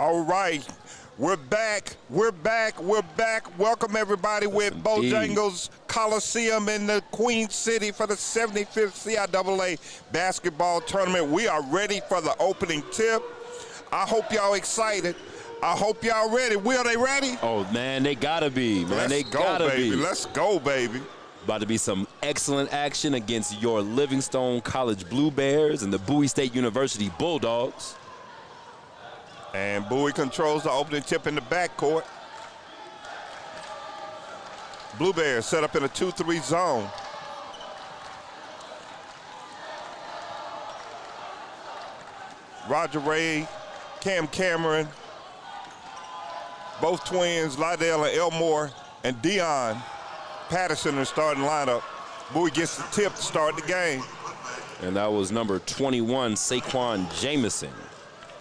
All right, we're back. We're back. We're back. Welcome everybody with Bojangles Coliseum in the Queen City for the 75th CIAA basketball tournament. We are ready for the opening tip. I hope y'all excited. I hope y'all ready. Will they ready? Oh man, they gotta be. Man, they gotta be. Let's go, baby. About to be some excellent action against your Livingstone College Blue Bears and the Bowie State University Bulldogs. And Bowie controls the opening tip in the backcourt. Blue Bears set up in a 2-3 zone. Roger Ray, Cam Cameron, both twins, Lydell and Elmore, and Dion Patterson in the starting lineup. Bowie gets the tip to start the game. And that was number 21, Saquon Jamison.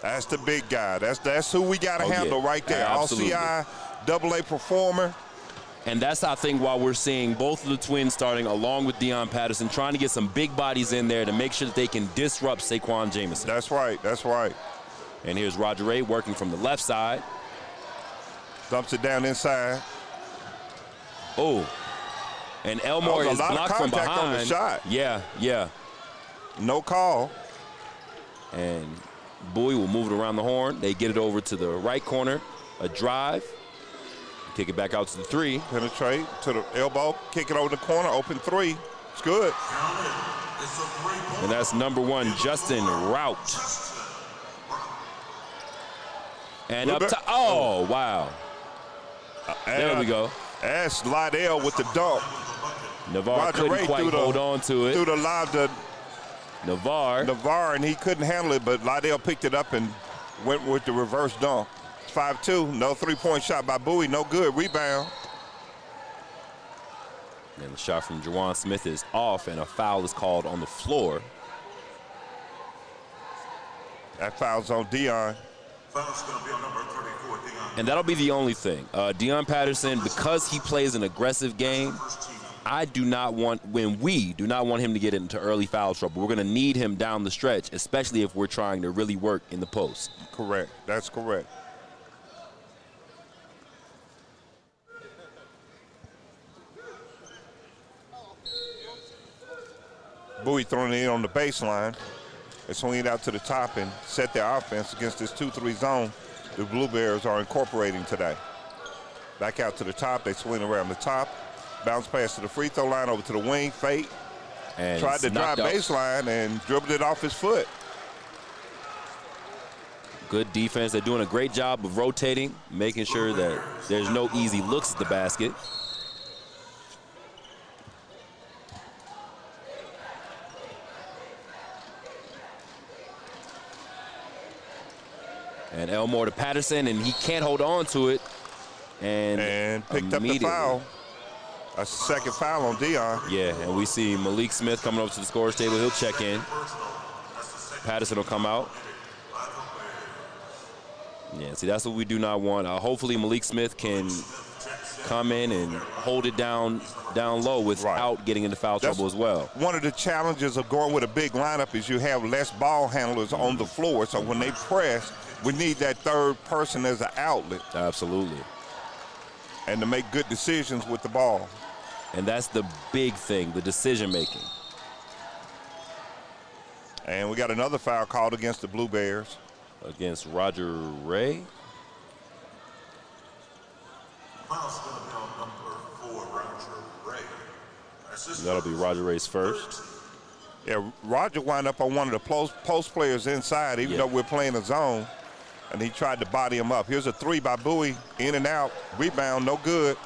That's the big guy. That's who we got to handle right there. Absolutely. All-CIAA performer. And that's, I think, why we're seeing both of the twins starting along with Dion Patterson, trying to get some big bodies in there to make sure that they can disrupt Saquon Jamison. That's right. That's right. And here's Roger Ray working from the left side. Dumps it down inside. Oh. And Elmore is blocked from behind. On the shot. Yeah, yeah. No call. And Bowie will move it around the horn. They get it over to the right corner. A drive. Kick it back out to the three. Penetrate to the elbow. Kick it over the corner. Open three. It's good. And that's number 1, Justin Rout. And up top. Oh, wow. There we go. That's Lydell with the dunk. Navarre couldn't quite hold on to it. Threw the lob to Navarre, and he couldn't handle it, but Lydell picked it up and went with the reverse dunk. 5-2, no three-point shot by Bowie, no good. Rebound. And the shot from Juwan Smith is off, and a foul is called on the floor. That foul's on Dion. Foul's going to be on number 34, Dion. And that'll be the only thing. Dion Patterson, because he plays an aggressive game, we do not want him to get into early foul trouble. We're going to need him down the stretch, especially if we're trying to really work in the post. Correct. That's correct. Bowie throwing it in on the baseline. They swing it out to the top and set their offense against this 2-3 zone the Blue Bears are incorporating today. Back out to the top. They swing around the top. Bounce pass to the free throw line, over to the wing, fake. And tried to drive baseline and dribbled it off his foot. Good defense. They're doing a great job of rotating, making sure that there's no easy looks at the basket. And Elmore to Patterson, and he can't hold on to it. And picked up the foul. A second foul on Dion. Yeah, and we see Malik Smith coming over to the scorer's table. He'll check in. Patterson will come out. Yeah, see, that's what we do not want. Hopefully Malik Smith can come in and hold it down low without getting into foul trouble as well. One of the challenges of going with a big lineup is you have less ball handlers on the floor. So when they press, we need that third person as an outlet. Absolutely. And to make good decisions with the ball. And that's the big thing, the decision making. And we got another foul called against the Blue Bears. Against Roger Ray. Foul's going to be on number 4, Roger Ray. That'll be Roger Ray's first. Yeah, Roger wound up on one of the post players inside, even though we're playing a zone. And he tried to body him up. Here's a three by Bowie, in and out, rebound, no good.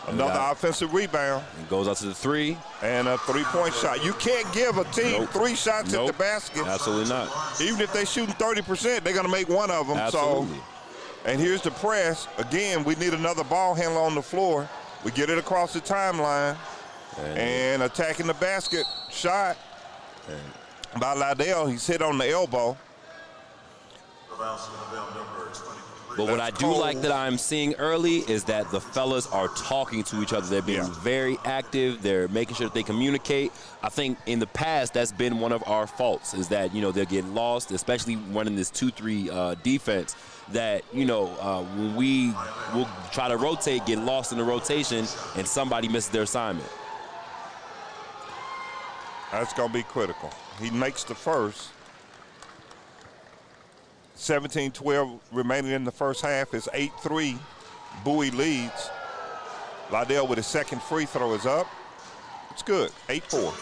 Another offensive rebound. It goes out to the three. And a three-point shot. You can't give a team 3 shots at the basket. Absolutely not. Even if they're shooting 30%, they're going to make one of them. Absolutely. And here's the press. Again, we need another ball handler on the floor. We get it across the timeline. And attacking the basket. Shot by Lydell. He's hit on the elbow. The foul's going to be on number 23. But what I do like that I'm seeing early is that the fellas are talking to each other. They're being very active. They're making sure that they communicate. I think in the past that's been one of our faults, is that, you know, they're getting lost, especially running this 2-3 defense, that, you know, when we will try to rotate, get lost in the rotation, and somebody misses their assignment. That's going to be critical. He makes the first. 17-12 remaining in the first half. Is 8-3. Bowie leads. Liddell with his second free throw is up. It's good. 8-4.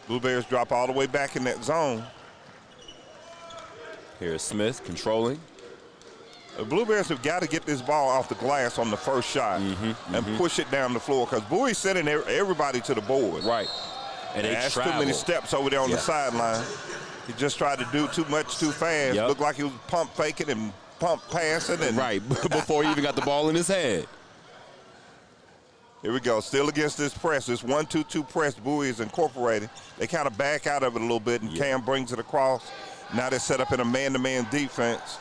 Blue Bears drop all the way back in that zone. Here's Smith controlling. The Blue Bears have got to get this ball off the glass on the first shot and push it down the floor, because Bowie's sending everybody to the board. Right. And that's too many steps over there on the sideline. He just tried to do too much too fast. Looked like he was pump faking and pump passing. And right, before he even got the ball in his head. Here we go, still against this press. This 1-2-2 press Bowie is incorporated. They kind of back out of it a little bit, and Cam brings it across. Now they're set up in a man-to-man defense.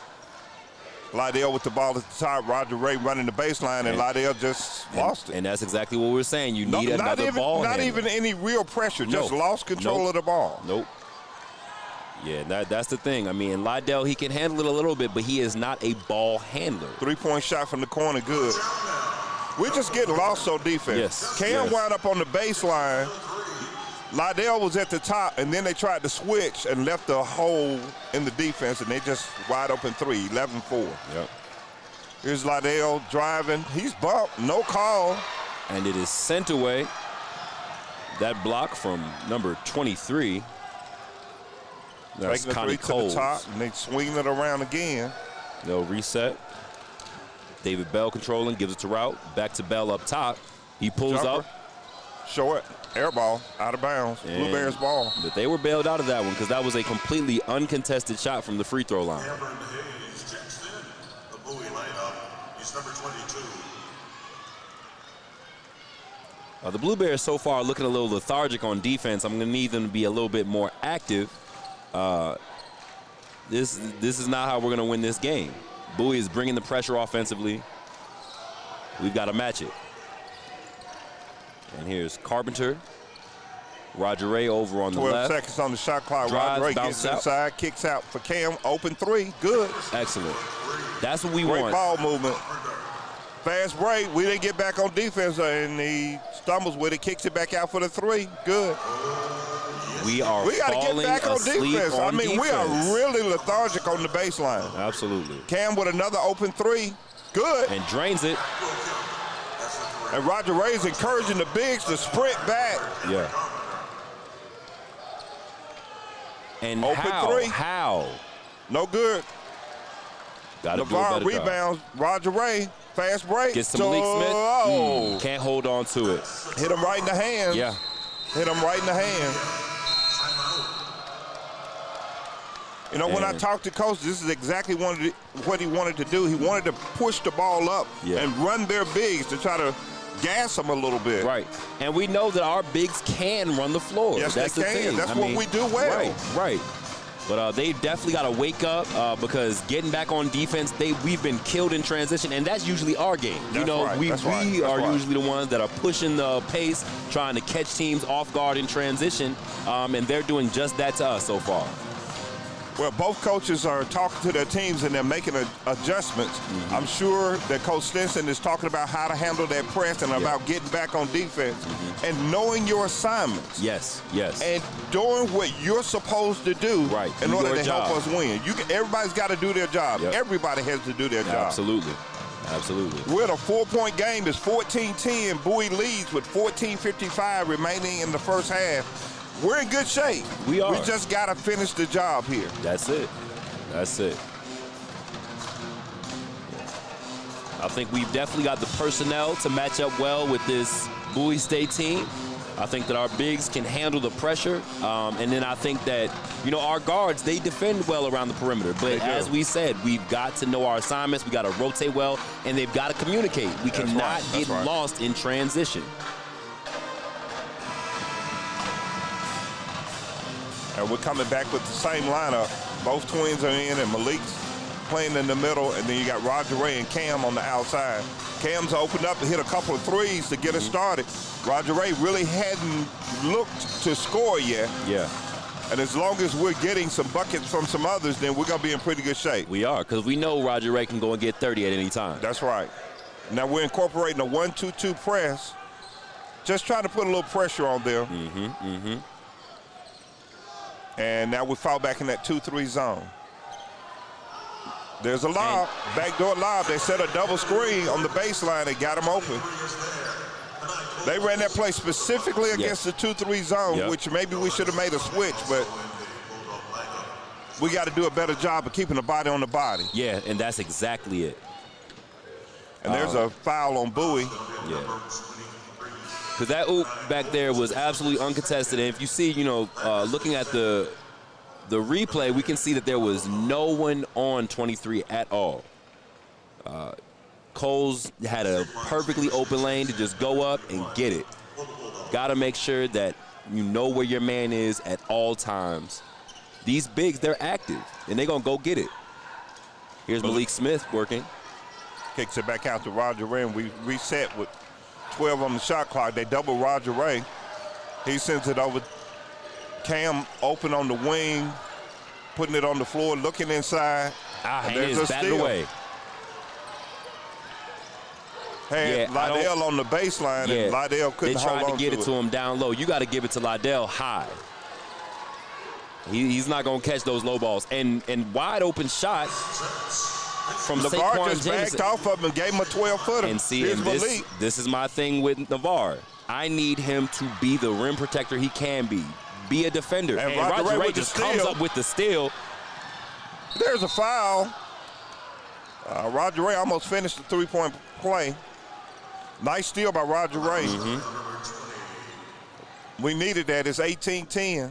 Liddell with the ball at the top. Roger Ray running the baseline, and Liddell just lost it. And that's exactly what we were saying. You need another ball handler. Not even any real pressure, just lost control of the ball. Nope. Yeah, that's the thing. I mean, Liddell, he can handle it a little bit, but he is not a ball handler. Three-point shot from the corner, good. We're just getting lost on defense. Yes. Cam wound up on the baseline. Liddell was at the top, and then they tried to switch and left a hole in the defense, and they just wide open three, 11-4. Yep. Here's Liddell driving. He's bumped, no call. And it is sent away. That block from number 23. That's Taking the Connie three to Coles. the top, and they swing it around again. They'll reset. David Bell controlling, gives it to Route. Back to Bell up top. He pulls up. Short, air ball, out of bounds. Blue Bears ball. But they were bailed out of that one, because that was a completely uncontested shot from the free throw line. Cameron Hayes checks in the Bowie lineup. He's number 22. The Blue Bears so far are looking a little lethargic on defense. I'm going to need them to be a little bit more active. This is not how we're going to win this game. Bowie is bringing the pressure offensively. We've got to match it. And here's Carpenter. Roger Ray over on the left. 12 seconds on the shot clock. Roger Ray gets inside, kicks out for Cam. Open three. Good. Excellent. That's what we want. Great ball movement. Fast break. We didn't get back on defense, and he stumbles with it, kicks it back out for the three. Good. We got to get back on defense. I mean, we are really lethargic on the baseline. Absolutely. Cam with another open three. Good. And drains it. And Roger Ray's encouraging the bigs to sprint back. Yeah. And open three. How? No good. Got to do a better rebounds. job. Roger Ray. Fast break. Gets to Malik Smith. Can't hold on to it. Hit him right in the hands. Yeah. Hit him right in the hands. You know, when I talked to Coach, this is exactly what he wanted to do. He wanted to push the ball up and run their bigs to try to gas them a little bit. Right. And we know that our bigs can run the floor. Yes, that's they the can. thing. That's what we do well. Right. But they definitely got to wake up because getting back on defense, we've been killed in transition, and that's usually our game. We are usually the ones that are pushing the pace, trying to catch teams off guard in transition, and they're doing just that to us so far. Well, both coaches are talking to their teams, and they're making adjustments. I'm sure that Coach Stinson is talking about how to handle that press and about getting back on defense and knowing your assignments. Yes. And doing what you're supposed to do in order to help us win. Everybody's got to do their job. Everybody has to do their job. Absolutely. We're at a 4-point game. It's 14-10. Bowie leads with 14:55 remaining in the first half. We're in good shape. We are. We just got to finish the job here. That's it. I think we've definitely got the personnel to match up well with this Bowie State team. I think that our bigs can handle the pressure. And then I think that, our guards, they defend well around the perimeter. But as we said, we've got to know our assignments. We got to rotate well, and they've got to communicate. We cannot get lost in transition. And we're coming back with the same lineup. Both twins are in, and Malik's playing in the middle, and then you got Roger Ray and Cam on the outside. Cam's opened up and hit a couple of threes to get us started. Roger Ray really hadn't looked to score yet. Yeah. And as long as we're getting some buckets from some others, then we're going to be in pretty good shape. We are, because we know Roger Ray can go and get 30 at any time. That's right. Now we're incorporating a 1-2-2 press. Just trying to put a little pressure on them. And now we fall back in that 2-3 zone. There's a lob, backdoor lob. They set a double screen on the baseline and got them open. They ran that play specifically against the 2-3 zone, which maybe we should have made a switch, but we got to do a better job of keeping the body on the body. Yeah, and that's exactly it. And there's a foul on Bowie. Yeah. Because that oop back there was absolutely uncontested. And if you see, you know, looking at the replay, we can see that there was no one on 23 at all. Coles had a perfectly open lane to just go up and get it. Got to make sure that you know where your man is at all times. These bigs, they're active, and they're going to go get it. Here's Malik Smith working. Kicks it back out to Roger Ray, and we reset with 12 on the shot clock. They double Roger Ray. He sends it over. Cam open on the wing, putting it on the floor, looking inside. And there's a steal. Away. Had Lydell on the baseline, and Lydell couldn't hold on to it. They tried to get it to him down low. You got to give it to Lydell high. He's not going to catch those low balls. And wide open shot from Navarre just backed off of him and gave him a 12-footer. And see, this is my thing with Navarre. I need him to be the rim protector he can be a defender. And Roger Ray just comes up with the steal. There's a foul. Roger Ray almost finished the three-point play. Nice steal by Roger Ray. We needed that. It's 18-10.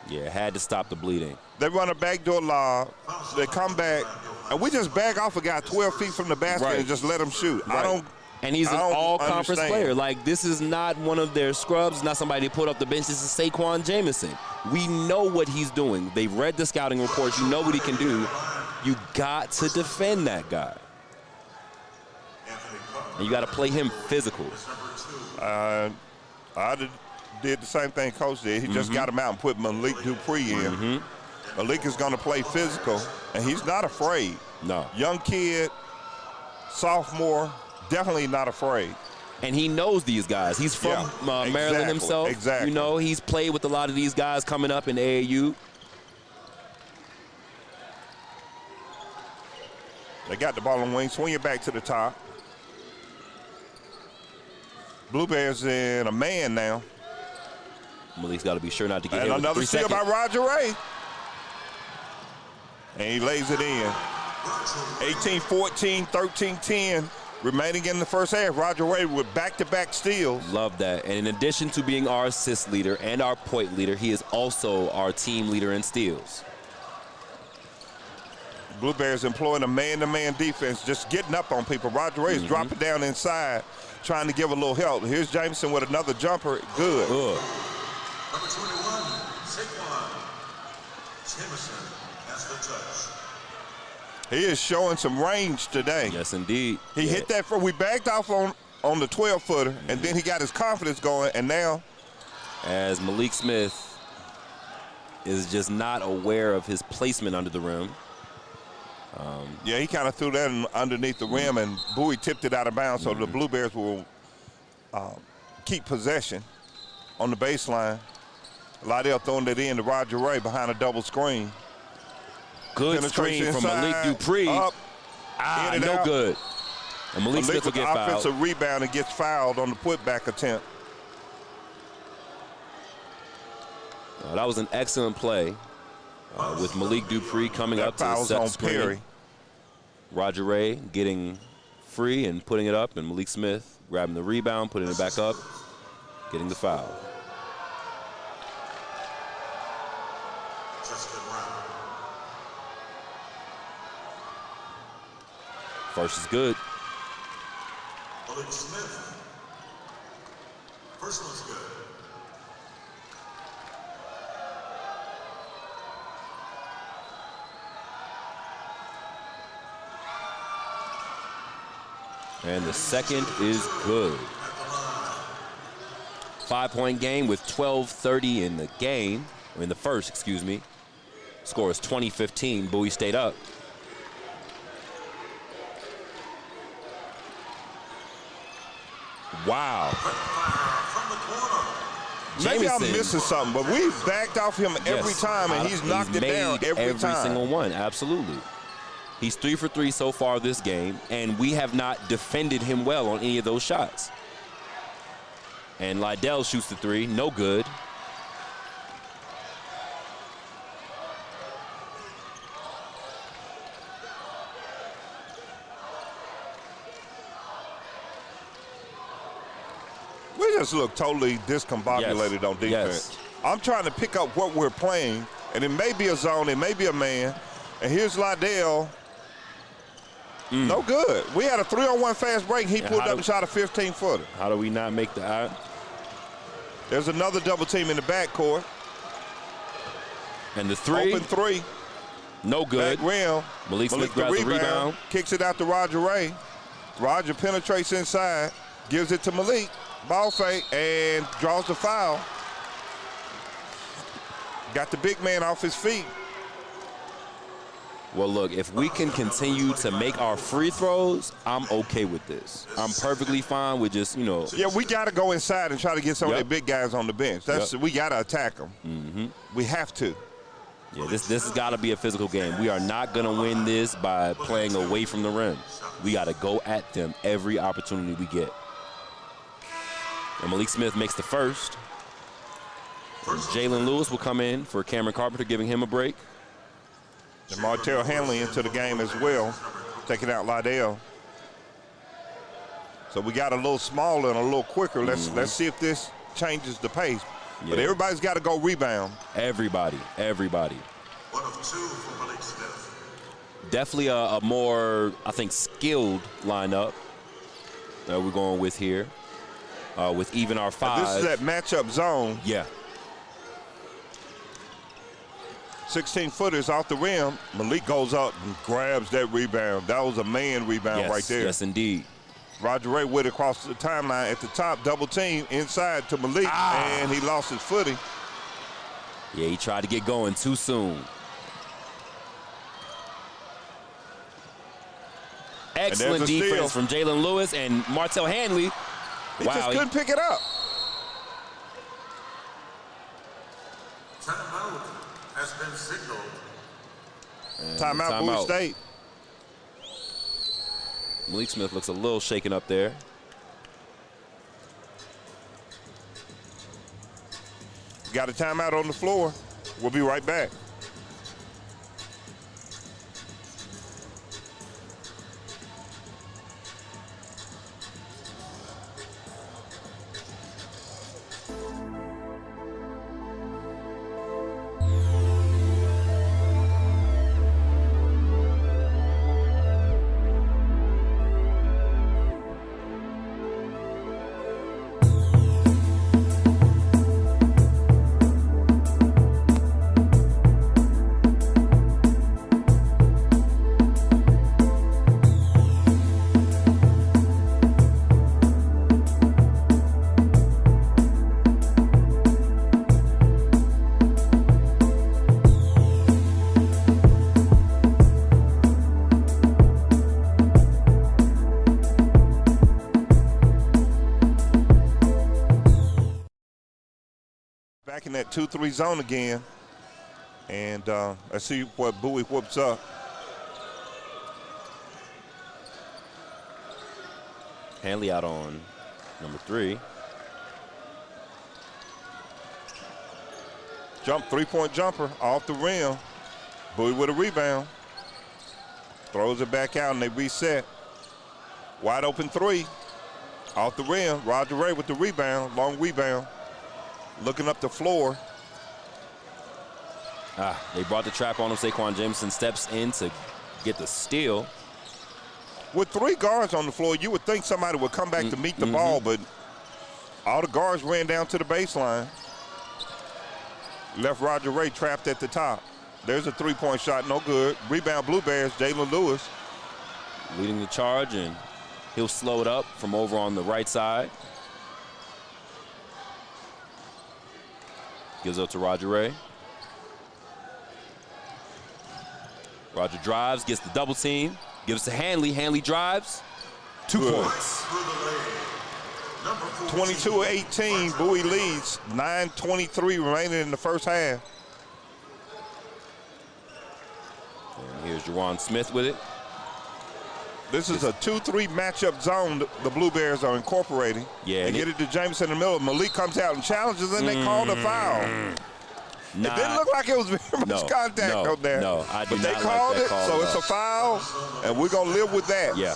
Yeah, had to stop the bleeding. They run a backdoor lob. They come back, and we just bag off a guy 12 feet from the basket and just let him shoot. And he's an all-conference player. Like, this is not one of their scrubs, not somebody to put up the bench. This is Saquon Jamison. We know what he's doing. They've read the scouting reports. You know what he can do. You got to defend that guy. And you got to play him physical. I did the same thing Coach did. He just got him out and put Malik Dupree in. Malik is going to play physical, and he's not afraid. No. Young kid, sophomore, definitely not afraid. And he knows these guys. He's from Maryland himself. Exactly. You know, he's played with a lot of these guys coming up in AAU. They got the ball on the wing. Swing it back to the top. Blue Bears in a man now. Malik's got to be sure not to get hit. And another steal by Roger Ray. And he lays it in. 18-14, 13-10. Remaining in the first half, Roger Ray with back-to-back steals. Love that. And in addition to being our assist leader and our point leader, he is also our team leader in steals. Blue Bears employing a man-to-man defense, just getting up on people. Roger Ray is dropping down inside, trying to give a little help. Here's Jameson with another jumper. Good. Number 21, Saquon Jamison has the touch. He is showing some range today. Yes, indeed. He hit that we backed off on the 12-footer, and then he got his confidence going, and now. As Malik Smith is just not aware of his placement under the rim. Yeah, he kind of threw that underneath the rim, and Bowie tipped it out of bounds, so the Blue Bears will keep possession on the baseline. Lydell throwing it in to Roger Ray behind a double screen. Good screen from Malik Dupree. No good. And Malik Smith will get fouled. Offensive rebound and gets fouled on the putback attempt. That was an excellent play with Malik Dupree coming up to set the screen. Perry. Roger Ray getting free and putting it up, and Malik Smith grabbing the rebound, putting it back up, getting the foul. First is good. Malik Smith. First one's good. And the second is good. 5-point game with 12:30 in the game, or in the first, excuse me. Score is 20-15. Bowie stayed up. Wow. Maybe I'm missing something, but we've backed off him every time, and he's knocked it down every time. Every single one, absolutely. He's 3 for 3 so far this game, and we have not defended him well on any of those shots. And Lydell shoots the 3, no good. We just look totally discombobulated on defense. Yes. I'm trying to pick up what we're playing, and it may be a zone, it may be a man, and here's Lydell. No good. We had a 3-on-1 fast break. He pulled up and shot a 15-footer. How do we not make the There's another double team in the backcourt. And the 3. Open 3. No good. Back rim. Malik Smith grabs the rebound. Kicks it out to Roger Ray. Roger penetrates inside. Gives it to Malik. Ball fake and draws the foul. Got the big man off his feet. Well, look, if we can continue to make our free throws, I'm okay with this. I'm perfectly fine with just, Yeah, we got to go inside and try to get some of the big guys on the bench. We got to attack them. We have to. Yeah, this has got to be a physical game. We are not going to win this by playing away from the rim. We got to go at them every opportunity we get. And Malik Smith makes the first. Jalen Lewis will come in for Cameron Carpenter, giving him a break. And Martell Hanley into the game as well, taking out Lydell. So we got a little smaller and a little quicker. Let's see if this changes the pace. Yeah. But everybody's got to go rebound. Everybody. 1 of 2 for Malik Smith. Definitely a more, I think, skilled lineup that we're going with here. With even our 5. This is that matchup zone. Yeah. 16-footers off the rim. Malik goes up and grabs that rebound. That was a man rebound right there. Yes, indeed. Roger Ray with it across the timeline at the top, double team inside to Malik, and he lost his footing. Yeah, he tried to get going too soon. Excellent defense from Jalen Lewis and Martell Hanley. He just couldn't pick it up. Timeout has been signaled. Timeout, Bowie State. Malik Smith looks a little shaken up there. Got a timeout on the floor. We'll be right back. Back in that 2-3 zone again. And let's see what Bowie whoops up. Hanley out on number 3. Jump, 3-point jumper off the rim. Bowie with a rebound. Throws it back out and they reset. Wide open 3. Off the rim. Roger Ray with the rebound. Long rebound. Looking up the floor. They brought the trap on him. Saquon Jameson steps in to get the steal. With 3 guards on the floor, you would think somebody would come back to meet the ball, but all the guards ran down to the baseline. Left Roger Ray trapped at the top. There's a 3-point shot, no good. Rebound Blue Bears, Jalen Lewis. Leading the charge and He'll slow it up from over on the right side. Gives up to Roger Ray. Roger drives, gets the double team, gives to Hanley. Hanley drives. 2 points. 22-18, Bowie leads. 9:23 remaining in the first half. And here's Juwan Smith with it. This is a 2-3 matchup zone the Blue Bears are incorporating. Yeah, they get it to Jameson in the middle. Malik comes out and challenges, and they call the foul. Nah, it didn't look like it was very much contact on there. No, I do but not they called like that it, call so it's a foul, and we're going to live with that. Yeah.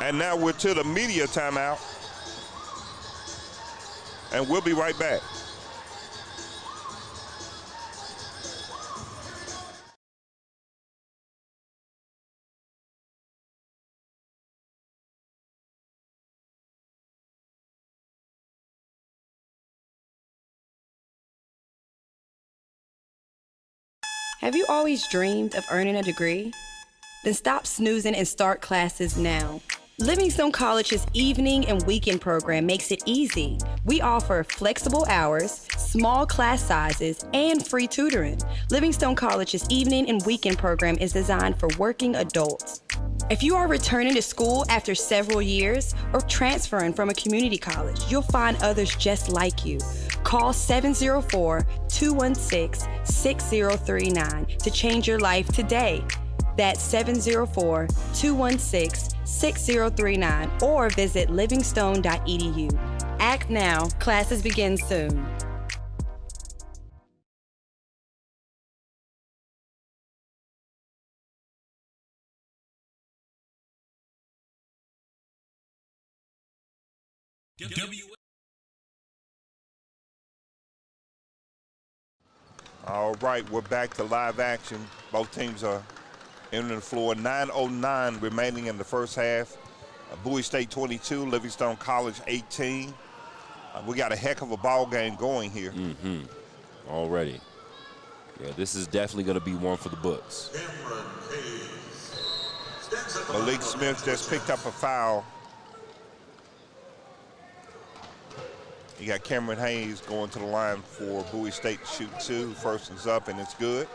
And now we're to the media timeout, and we'll be right back. Have you always dreamed of earning a degree? Then stop snoozing and start classes now. Livingstone College's evening and weekend program makes it easy. We offer flexible hours, small class sizes, and free tutoring. Livingstone College's evening and weekend program is designed for working adults. If you are returning to school after several years or transferring from a community college, you'll find others just like you. Call 704-216-6039 to change your life today. That's 704-216-6039 or visit livingstone.edu. Act now. Classes begin soon. All right, we're back to live action. Both teams are entering the floor. 9:09 remaining in the first half. Bowie State 22, Livingstone College 18. We got a heck of a ball game going here. Already. Yeah, this is definitely going to be one for the books. Malik Smith just picked up a foul. You got Cameron Hayes going to the line for Bowie State to shoot 2. First one's up, and it's good.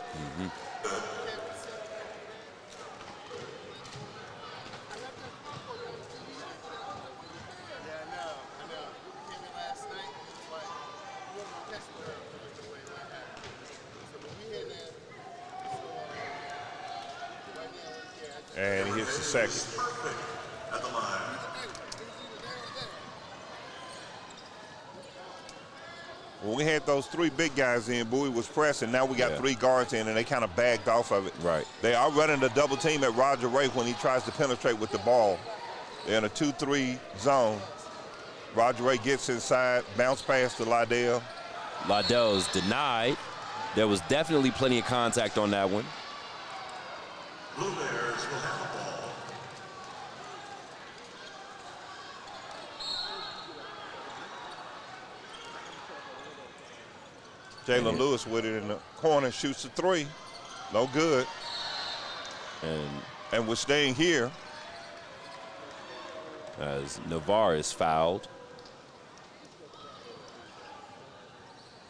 And he hits the second. When we had those 3 big guys in, Bowie was pressing. Now we got 3 guards in, and they kind of bagged off of it. Right. They are running the double team at Roger Ray when he tries to penetrate with the ball. They're in a 2-3 zone. Roger Ray gets inside, bounce pass to Liddell. Liddell is denied. There was definitely plenty of contact on that one. Blue Bears will have the ball. Jalen Lewis with it in the corner, shoots a 3. No good. And we're staying here. As Navarre is fouled.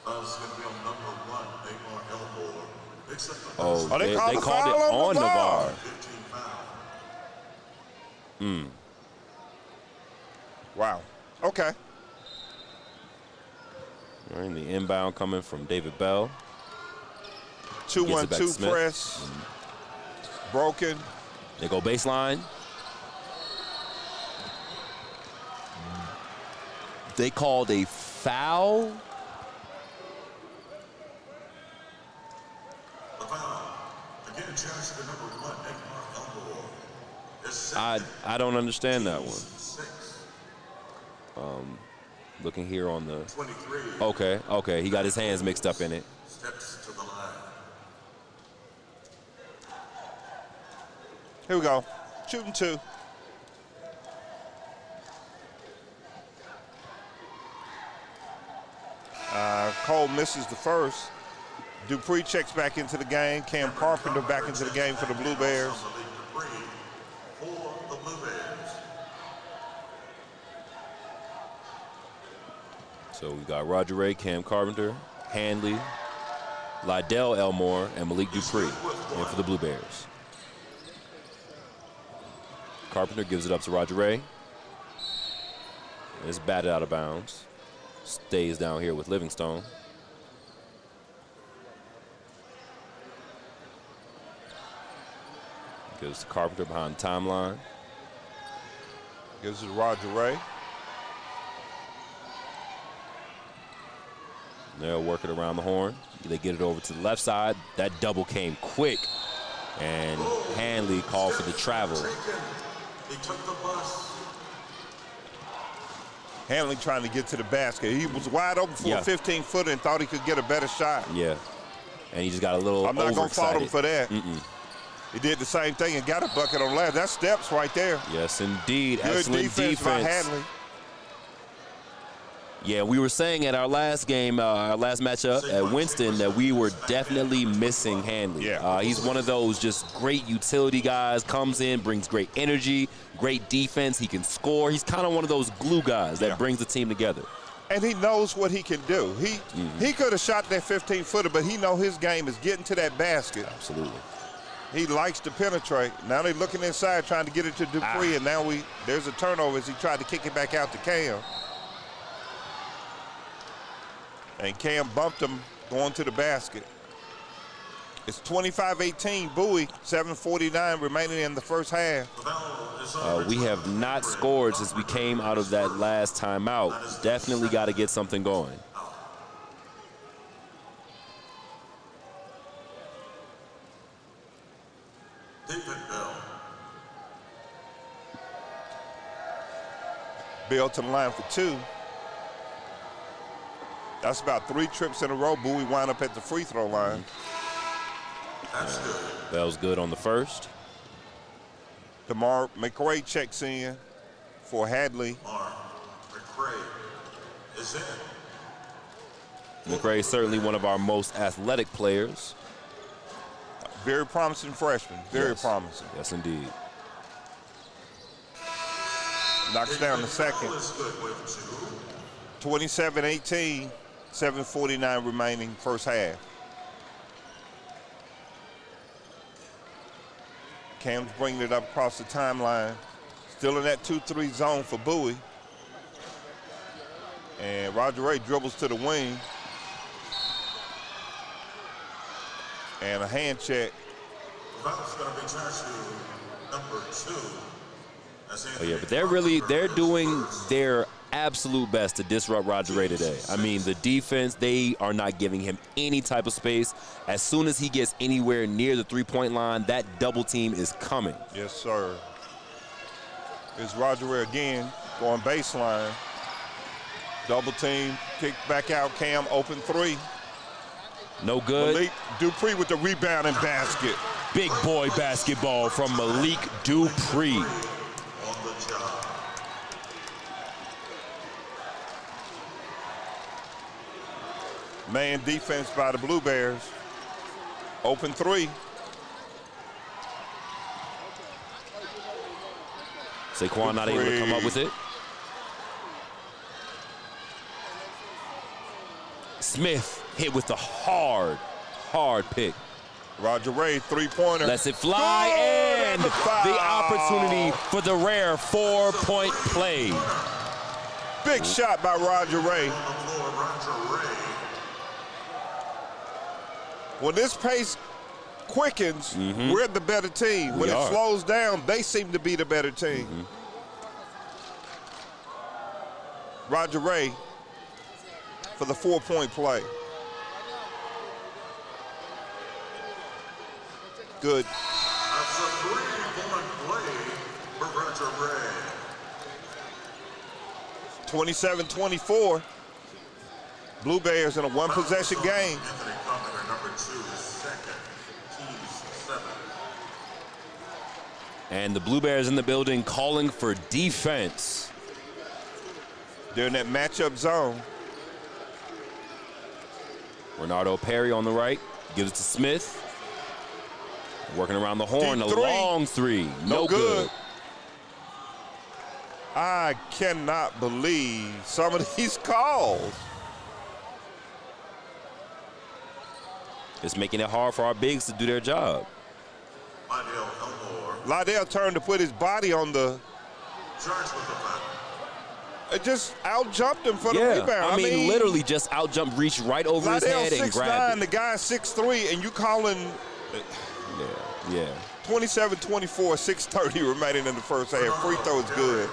Foul's going to be on number 1, Neymar Elmore. Oh, they called it on Navarre. 15 foul. Wow. Okay. All right, the inbound coming from David Bell. 2-1-2 press. Broken. They go baseline. They called a foul. Again, chance to number 1, Neymar Elmore. I don't understand that one. Looking here on the 23. Okay, he got his hands mixed up in it. Steps to the line. Here we go. Shooting 2. Cole misses the first. Dupree checks back into the game. Cam Carpenter back into the game for the Blue Bears. So we got Roger Ray, Cam Carpenter, Handley, Lydell Elmore, and Malik Dupree in for the Blue Bears. Carpenter gives it up to Roger Ray. It's batted out of bounds. Stays down here with Livingstone. Gives to Carpenter behind the timeline. Gives it to Roger Ray. They'll work it around the horn. They get it over to the left side. That double came quick. And Handley called for the travel. He took the bus. Handley trying to get to the basket. He was wide open for a 15-footer and thought he could get a better shot. Yeah. And he just got a little I'm not going to fault him for that. He did the same thing and got a bucket on last. That's steps right there. Yes, indeed. Good Excellent defense by Handley. Yeah, we were saying at our last game, our last matchup at Winston, that we were definitely missing Handley. Yeah. He's one of those just great utility guys, comes in, brings great energy, great defense. He can score. He's kind of one of those glue guys that brings the team together. And he knows what he can do. He could have shot that 15-footer, but he know his game is getting to that basket. Absolutely. He likes to penetrate. Now they're looking inside, trying to get it to Dupree, and now there's a turnover as he tried to kick it back out to Cam. And Cam bumped him going to the basket. It's 25-18, Bowie, 7:49 remaining in the first half. We have not scored since we came out of that last timeout. Definitely got to get something going. Bell to the line for two. That's about 3 trips in a row. Bowie wound up at the free throw line. Bell's good on the first. DeMar McCray checks in for Hadley. McCray is in. McCray is certainly one of our most athletic players. Very promising freshman. Very promising. Yes, indeed. Knocks down the second. 27-18, 7:49 remaining first half. Cam's bringing it up across the timeline. Still in that 2-3 zone for Bowie. And Roger Ray dribbles to the wing. And a hand check. That's going to be turned to number 2. Oh yeah, but they're doing their absolute best to disrupt Roger Ray today. I mean, the defense, they are not giving him any type of space. As soon as he gets anywhere near the three-point line, that double team is coming. Yes, sir. Here's Roger Ray again, going baseline. Double team, kick back out, Cam, open 3. No good. Malik Dupree with the rebound and basket. Big boy basketball from Malik Dupree. Man defense by the Blue Bears. Open 3. Saquon not able to come up with it. Smith hit with the hard pick. Roger Ray, 3-pointer. Lets it fly, and the opportunity for the rare 4-point play. Big shot by Roger Ray. When this pace quickens, we're the better team. When it slows down, they seem to be the better team. Roger Ray for the 4-point play. Good. That's a 3-point play for Roger Ray. 27-24. Blue Bears in a one-possession game. Anthony Carpenter, number 2, second, teams 7. And the Blue Bears in the building calling for defense. They're in that matchup zone. Renardo Perry on the right, gives it to Smith. Working around the horn, a long 3, no good. I cannot believe some of these calls. It's making it hard for our bigs to do their job. Lydell turned to put his body on the. It just out-jumped him for the rebound. I mean, literally just out-jumped, reached right over his head and grabbed it. The guy's 6'3", and you calling. Yeah. 27-24, 6:30 remaining in the first half. Free throw is good.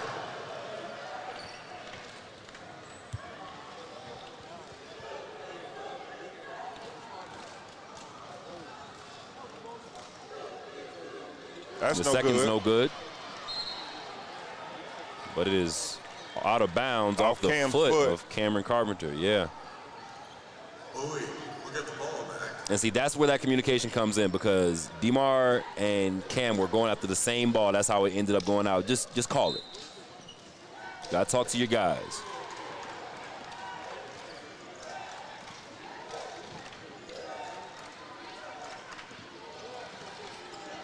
That's the no second's good. no good. But it is out of bounds off the foot of Cameron Carpenter. Yeah. Bowie, we'll get the ball back. And see, that's where that communication comes in, because DeMar and Cam were going after the same ball. That's how it ended up going out. Just call it. Gotta talk to your guys.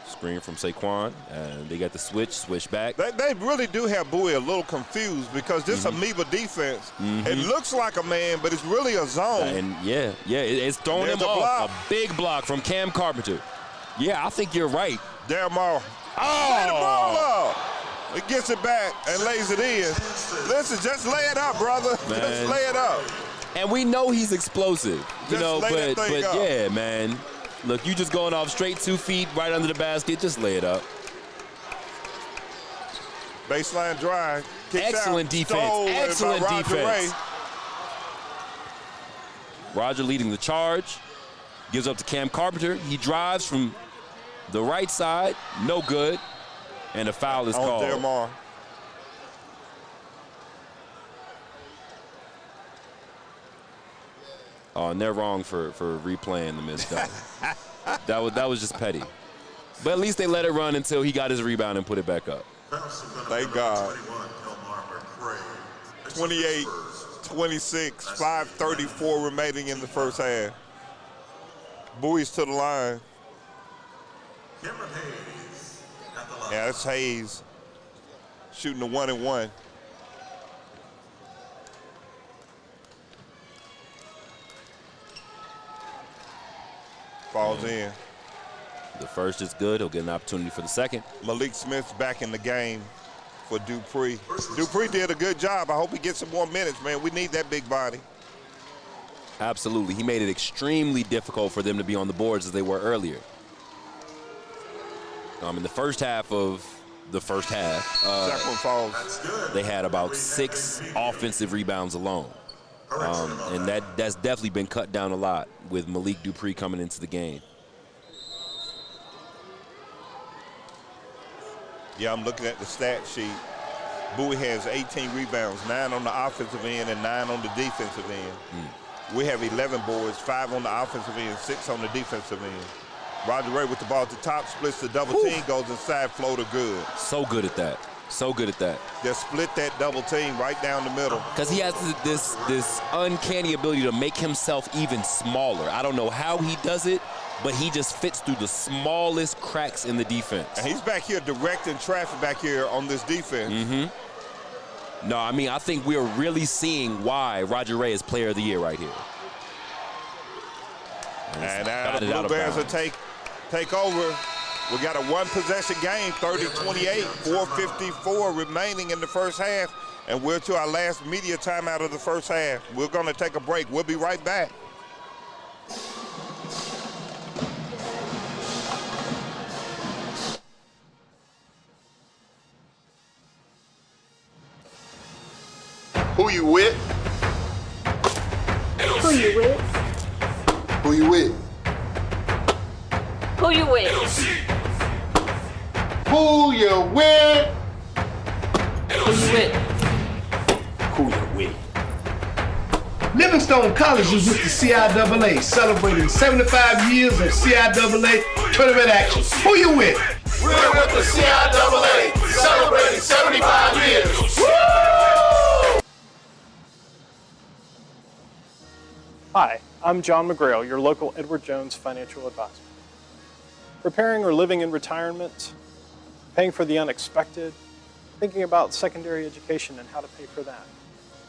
Screen from Saquon, and they got the switch back. They really do have Bowie a little confused, because this amoeba defense, it looks like a man, but it's really a zone. And it's throwing him off. A big block from Cam Carpenter. Yeah, I think you're right. Delmar. Lay the ball up. He gets it back and lays it in. Listen, just lay it up, brother. Man. Just lay it up. And we know he's explosive, but up. Yeah, man. Look, you just going off straight 2 feet right under the basket. Just lay it up. Baseline drive. Excellent defense. Excellent defense. Roger leading the charge. Gives up to Cam Carpenter. He drives from the right side. No good. And a foul is called. Delmar. Oh, and they're wrong for replaying the missed dunk. that was just petty. But at least they let it run until he got his rebound and put it back up. Thank God. 28-26, 5:34 remaining in the first half. Bowie's to the line. Yeah, that's Hayes shooting the 1-and-1. Falls in. The first is good. He'll get an opportunity for the second. Malik Smith's back in the game for Dupree. Dupree did a good job. I hope he gets some more minutes, man. We need that big body. Absolutely. He made it extremely difficult for them to be on the boards as they were earlier. In the first half of the first half, they had about 6 offensive rebounds alone. And that's definitely been cut down a lot with Malik Dupree coming into the game. Yeah, I'm looking at the stat sheet. Bowie has 18 rebounds, 9 on the offensive end and 9 on the defensive end. We have 11 boards, 5 on the offensive end, 6 on the defensive end. Roger Ray with the ball at the top, splits the double team, goes inside, floater good. So good at that. So good at that. Just split that double team right down the middle. Because he has this uncanny ability to make himself even smaller. I don't know how he does it, but he just fits through the smallest cracks in the defense. And he's back here directing traffic back here on this defense. No, I mean, I think we're really seeing why Roger Ray is player of the year right here. And now the Blue Bears will take over. We got a 1-possession game, 30-28, 4:54 remaining in the first half. And we're to our last media timeout of the first half. We're going to take a break. We'll be right back. Who you with? Who you with? Who you with? Who you with? Who you with? Who you with? Who you with? Livingstone College is with the CIAA, celebrating 75 years of CIAA tournament action. Who you with? We're with the CIAA, celebrating 75 years. Woo! Hi, I'm John McGrail, your local Edward Jones financial advisor. Preparing or living in retirement, paying for the unexpected, thinking about secondary education and how to pay for that.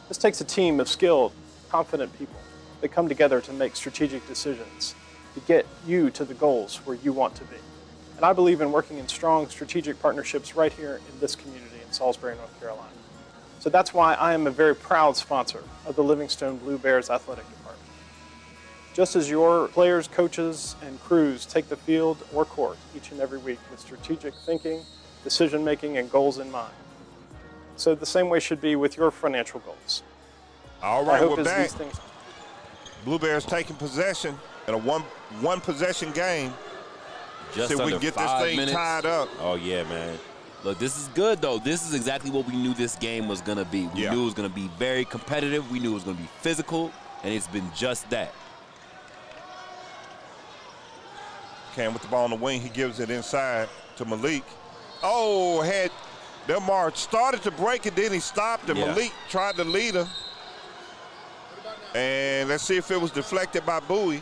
This takes a team of skilled, confident people that come together to make strategic decisions to get you to the goals where you want to be. And I believe in working in strong strategic partnerships right here in this community in Salisbury, North Carolina. So that's why I am a very proud sponsor of the Livingstone Blue Bears Athletic Department. Just as your players, coaches, and crews take the field or court each and every week with strategic thinking, decision-making, and goals in mind. So the same way should be with your financial goals. All right, we're as back. these things- Blue Bears taking possession in a one possession game. Just See if we under can get this 5 thing minutes. tied up. Oh, yeah, man. Look, this is good, though. This is exactly what we knew this game was going to be. We knew it was going to be very competitive. We knew it was going to be physical, and it's been just that. Cam with the ball on the wing. He gives it inside to Malik. Oh, Delmar started to break it, then he stopped, and Malik tried to lead him. And let's see if it was deflected by Bowie.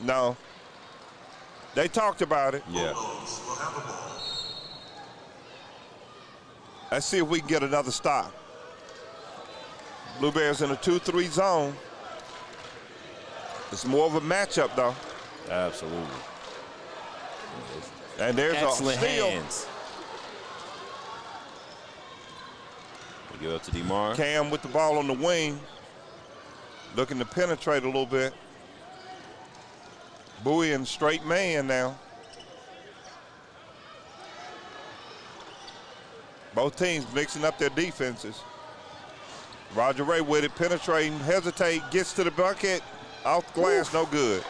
No. They talked about it. Yeah. Let's see if we can get another stop. Blue Bears in a 2-3 zone. It's more of a matchup, though. Absolutely. And there's excellent a steal. hands. We give up to DeMar. Cam with the ball on the wing, looking to penetrate a little bit. Bowie in straight man now. Both teams mixing up their defenses. Roger Ray with it, penetrating, hesitate, gets to the bucket, off the glass, no good.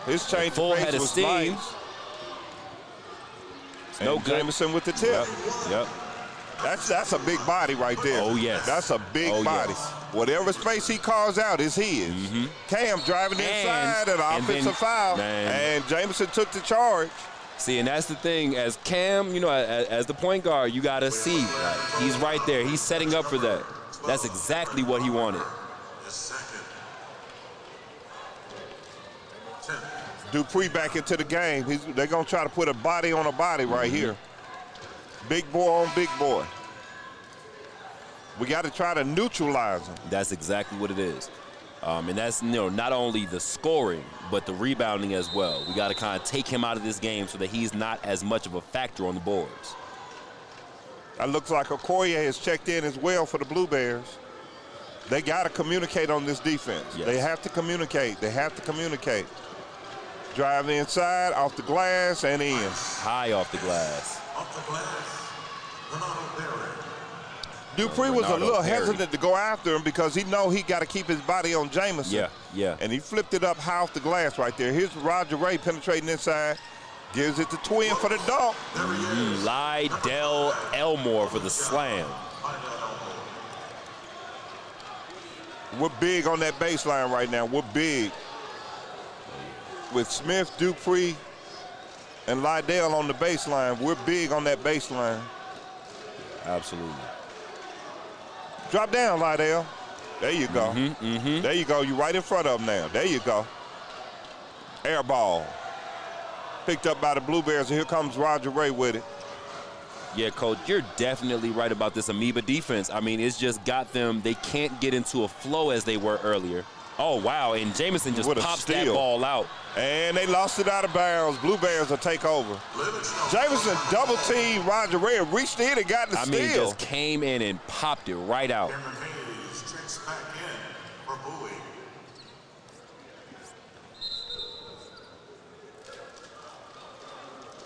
His change of pace was nice. No good. Jameson with the tip. Yep. That's a big body right there. Oh, yes. That's a big body. Yes. Whatever space he calls out is his. Cam driving inside and an offensive foul. And Jameson took the charge. See, and that's the thing. As Cam, you know, as the point guard, you got to see. Like, he's right there. He's setting up for that. That's exactly what he wanted. Dupree back into the game. They're going to try to put a body on a body right here. Big boy on big boy. We got to try to neutralize him. That's exactly what it is. And that's, you know, not only the scoring, but the rebounding as well. We got to kind of take him out of this game so that he's not as much of a factor on the boards. That looks like Okoye has checked in as well for the Blue Bears. They got to communicate on this defense. Yes. They have to communicate. They have to communicate. Drive inside, off the glass, and in. High off the glass. Dupree was a little hesitant to go after him because he know he got to keep his body on Jameson. Yeah. And he flipped it up high off the glass right there. Here's Roger Ray penetrating inside. Gives it to Twin for the dunk. Lydell Elmore for the slam. We're big on that baseline right now. We're big. With Smith, Dupree, and Lydell on the baseline, we're big on that baseline. Absolutely. Drop down, Lydell. There you go. There you go. You're right in front of him now. There you go. Air ball. Picked up by the Blue Bears, and here comes Roger Ray with it. Yeah, Coach, you're definitely right about this amoeba defense. I mean, it's just got them. They can't get into a flow as they were earlier. Oh, wow, and Jameson just pops that ball out. And they lost it out of bounds. Blue Bears will take over. Jameson double-teamed Roger Ray, reached in and got the steal. I mean, just came in and popped it right out.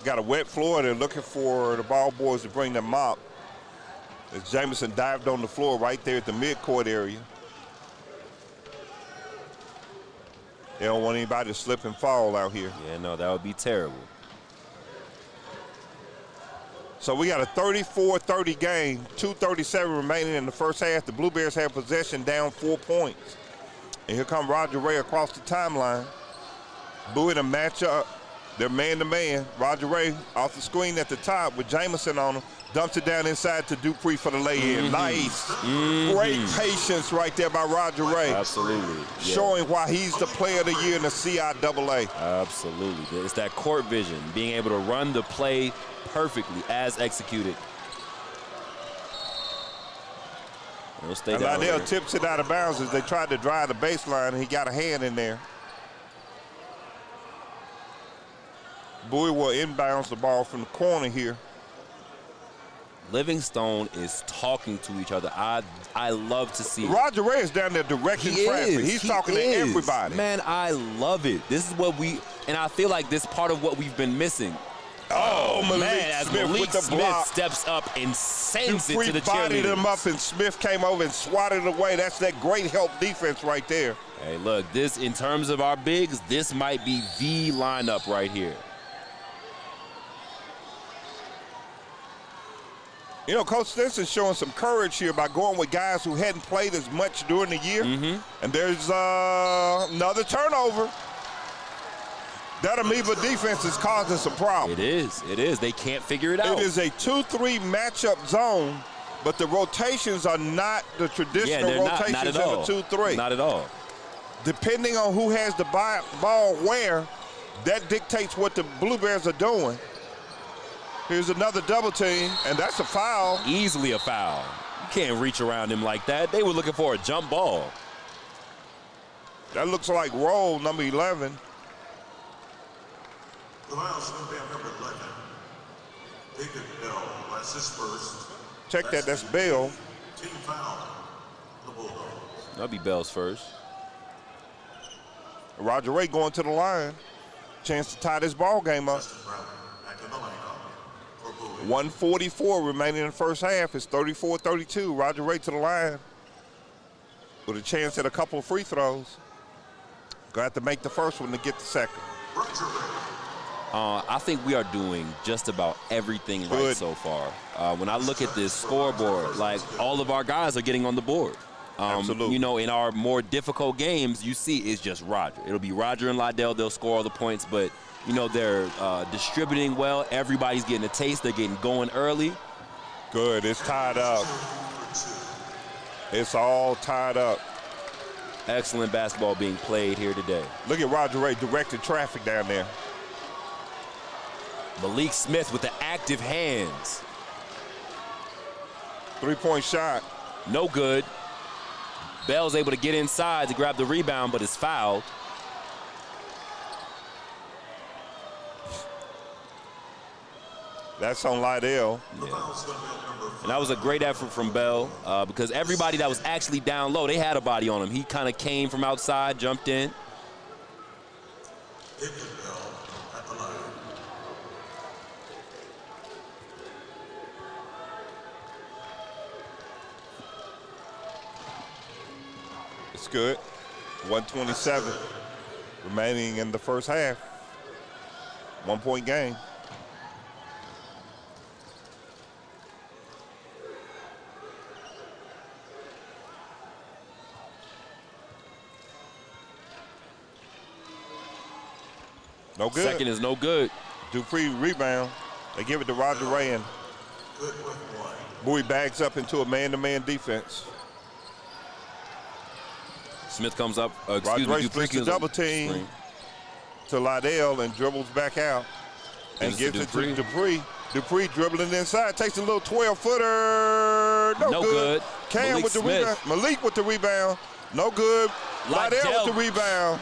Got a wet floor. They're looking for the ball boys to bring the mop. As Jameson dived on the floor right there at the midcourt area. They don't want anybody to slip and fall out here. Yeah, no, that would be terrible. So we got a 34-30 game, 2:37 remaining in the first half. The Blue Bears have possession, down 4 points. And here come Roger Ray across the timeline. Bowie to match up. They're man-to-man. Roger Ray off the screen at the top with Jameson on him. Dumps it down inside to Dupree for the lay-in. Nice. Great patience right there by Roger Ray. Absolutely. Yeah. Showing why he's the player of the year in the CIAA. Absolutely. It's that court vision, being able to run the play perfectly as executed. He'll stay and down Liddell there. tips it out of bounds as they tried to drive the baseline, and he got a hand in there. Bowie will inbounds the ball from the corner here. Livingstone is talking to each other. I love to see it. Roger Ray is down there directing traffic. He's talking to everybody. Man, I love it. This is what and I feel like this is part of what we've been missing. Oh, man, as Malik Smith steps up and sends it to the cheerleaders. Bodied him up, and Smith came over and swatted it away. That's that great help defense right there. Hey, look, this, in terms of our bigs, this might be the lineup right here. You know, Coach Stinson's showing some courage here by going with guys who hadn't played as much during the year. And there's another turnover. That Amoeba defense is causing some problems. It is. It is. They can't figure it out. It is a 2-3 matchup zone, but the rotations are not the traditional rotations not in a 2-3. Not at all. Depending on who has the ball where, that dictates what the Bluebears are doing. Here's another double team, and that's a foul. Easily a foul. You can't reach around him like that. They were looking for a jump ball. That looks like roll number 11. The foul's going to be on number 11. David Bell, that's his first. Check that, that's Bell. Team foul, the Bulldogs. That'll be Bell's first. Roger Ray going to the line. Chance to tie this ball game up. Back in the lineup for Bowie. 1:44 remaining in the first half. It's 34-32. Roger Ray to the line with a chance at a couple of free throws. Gonna have to make the first one to get the second. Roger Ray. I think we are doing just about everything right so far. When I look at this scoreboard, like, all of our guys are getting on the board. Absolutely. You know, in our more difficult games, you see it's just Roger. It'll be Roger and Liddell. They'll score all the points, but, you know, they're distributing well. Everybody's getting a taste. They're getting going early. Good. It's tied up. It's all tied up. Excellent basketball being played here today. Look at Roger Ray directing traffic down there. Malik Smith with the active hands. Three-point shot. No good. Bell's able to get inside to grab the rebound, but is fouled. That's on Liddell. Yeah. And that was a great effort from Bell because everybody that was actually down low, they had a body on him. He kind of came from outside, jumped in. It's good. 1:27 remaining in the first half. 1 point game. No good. Second is no good. Dupree rebound. They give it to Roger Ray, and Bowie bags up into a man-to-man defense. Smith comes up. Roger Ray splits the double team to Liddell and dribbles back out and gives it to Dupree. Dupree dribbling inside, takes a little 12-footer. No good. Cam Malik with the Smith. rebound. Malik with the rebound. No good. Liddell with the rebound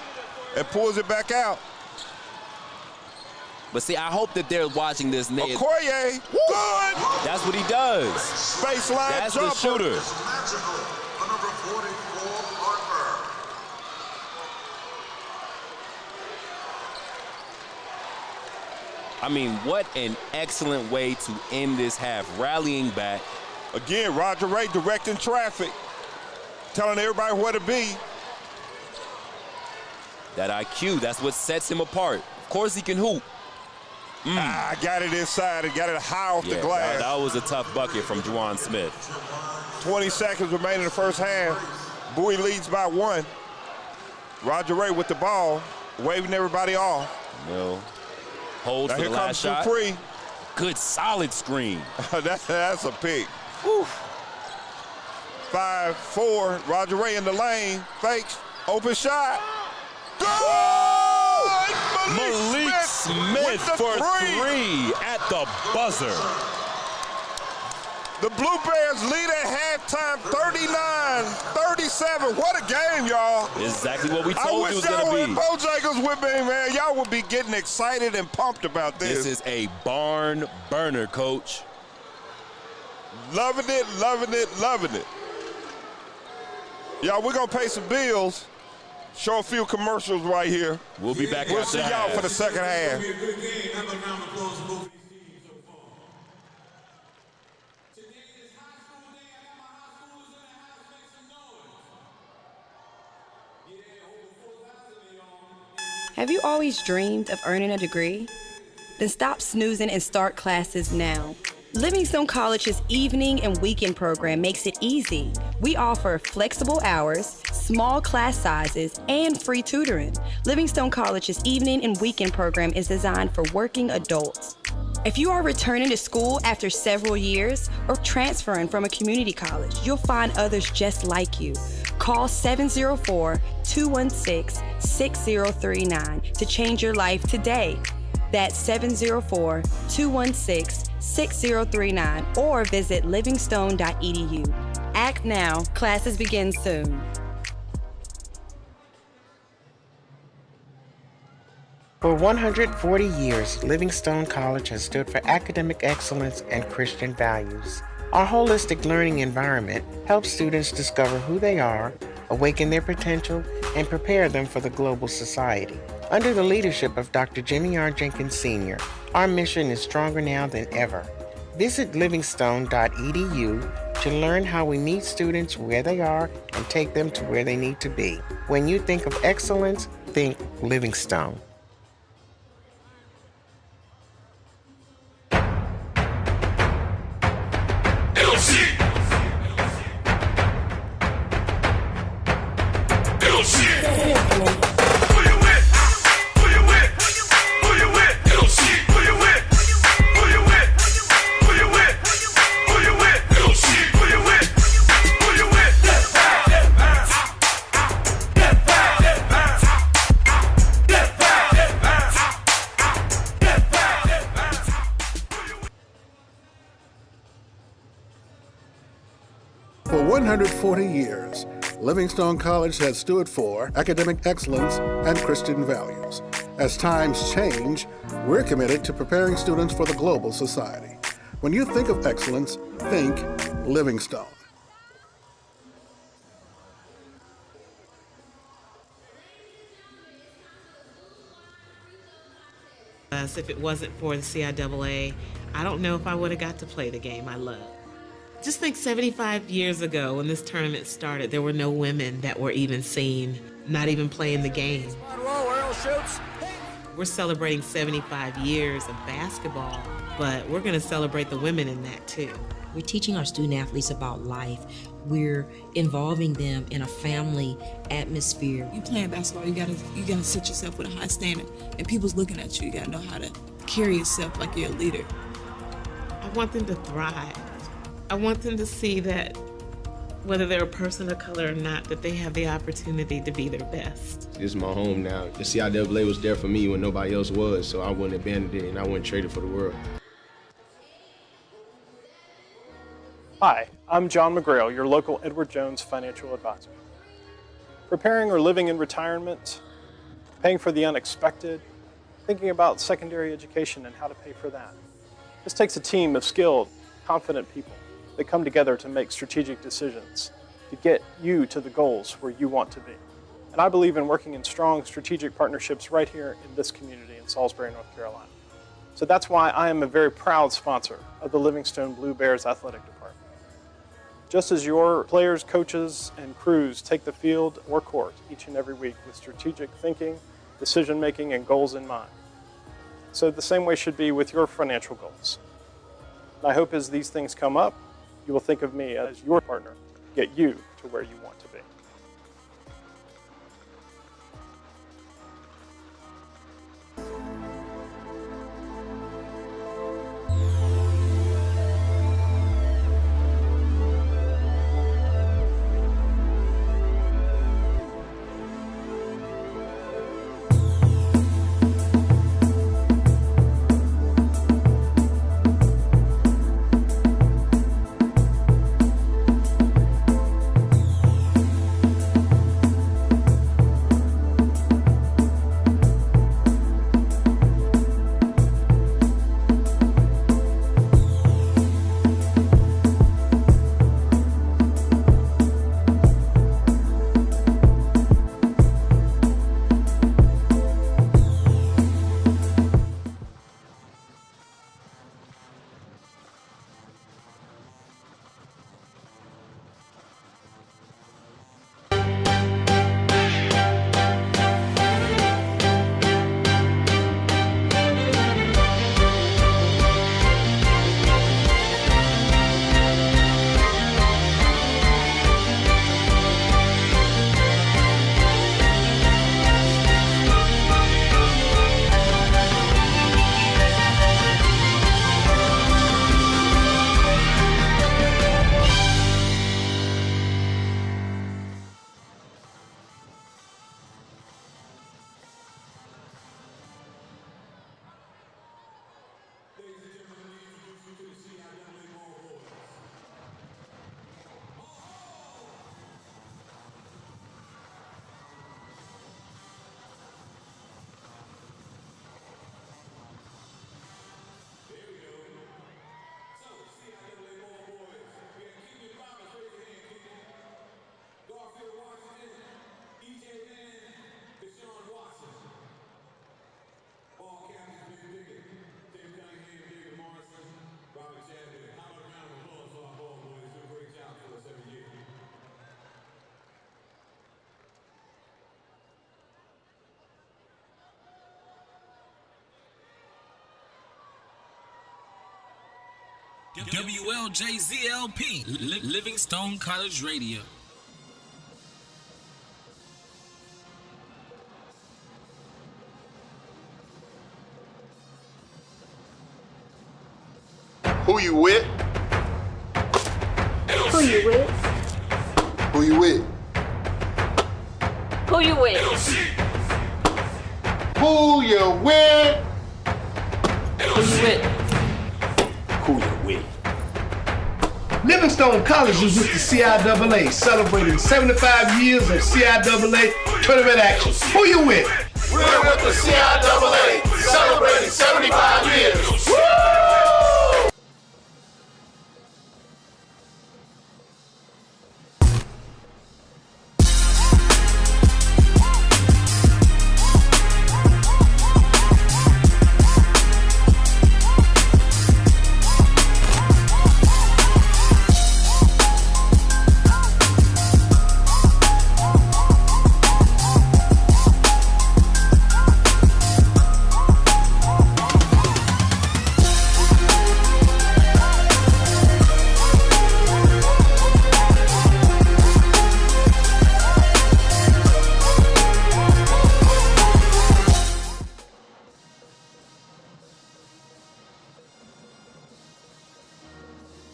and pulls it back out. But see, I hope that they're watching this. Okoye, good. That's what he does. Baseline That's jumper. the shooter. Magical, number 44, Harper. I mean, what an excellent way to end this half. Rallying back. Again, Roger Ray directing traffic, telling everybody where to be. That IQ, that's what sets him apart. Of course he can hoop. Got it inside and got it high off the glass. That was a tough bucket from Juwan Smith. 20 seconds remaining in the first half. Bowie leads by 1. Roger Ray with the ball, waving everybody off. No. Hold Now for here the last comes shot. Dupree. good solid screen. That's a pick. 5-4. Roger Ray in the lane. Fakes. Open shot. Goal! Malik Smith for three at the buzzer. The Blue Bears lead at halftime, 39-37. What a game, y'all. Exactly what we told you it was going to be. I wish y'all were Bojangles with me, man. Y'all would be getting excited and pumped about this. This is a barn burner, Coach. Loving it, loving it, loving it. Y'all, we're going to pay some bills. Show a few commercials right here. We'll be back. We'll see y'all for the second half. Have you always dreamed of earning a degree? Then stop snoozing and start classes now. Livingstone College's evening and weekend program makes it easy. We offer flexible hours, small class sizes, and free tutoring. Livingstone College's evening and weekend program is designed for working adults. If you are returning to school after several years or transferring from a community college, you'll find others just like you. Call 704-216-6039 to change your life today. That's 704-216-6039 or visit livingstone.edu. Act now, classes begin soon. For 140 years, Livingstone College has stood for academic excellence and Christian values. Our holistic learning environment helps students discover who they are, awaken their potential, and prepare them for the global society. Under the leadership of Dr. Jimmy R. Jenkins Sr., our mission is stronger now than ever. Visit livingstone.edu to learn how we meet students where they are and take them to where they need to be. When you think of excellence, think Livingstone. For 140 years, Livingstone College has stood for academic excellence and Christian values. As times change, we're committed to preparing students for the global society. When you think of excellence, think Livingstone. If it wasn't for the CIAA, I don't know if I would have got to play the game I love. Just think 75 years ago when this tournament started, there were no women that were even seen, not even playing the game. We're celebrating 75 years of basketball, but we're going to celebrate the women in that too. We're teaching our student athletes about life. We're involving them in a family atmosphere. You playing basketball, you gotta set yourself with a high standard, and people's looking at you. You gotta know how to carry yourself like you're a leader. I want them to thrive. I want them to see that whether they're a person of color or not, that they have the opportunity to be their best. This is my home now. The CIAA was there for me when nobody else was, so I wouldn't abandon it and I wouldn't trade it for the world. Hi, I'm John McGrail, your local Edward Jones financial advisor. Preparing or living in retirement, paying for the unexpected, thinking about secondary education and how to pay for that. This takes a team of skilled, confident people that come together to make strategic decisions to get you to the goals where you want to be. And I believe in working in strong strategic partnerships right here in this community in Salisbury, North Carolina. So that's why I am a very proud sponsor of the Livingstone Blue Bears Athletic Department. Just as your players, coaches, and crews take the field or court each and every week with strategic thinking, decision-making, and goals in mind. So the same way should be with your financial goals. And I hope as these things come up, you will think of me as your partner to get you to where you want to be. WLJZ LP, Livingstone College Radio. Who you with? Who you with? Who you with? Who you with? Who you with? Who you with? Who you with? Livingstone College is with the CIAA, celebrating 75 years of CIAA tournament action. Who you with? We're with the CIAA, celebrating 75 years. Woo!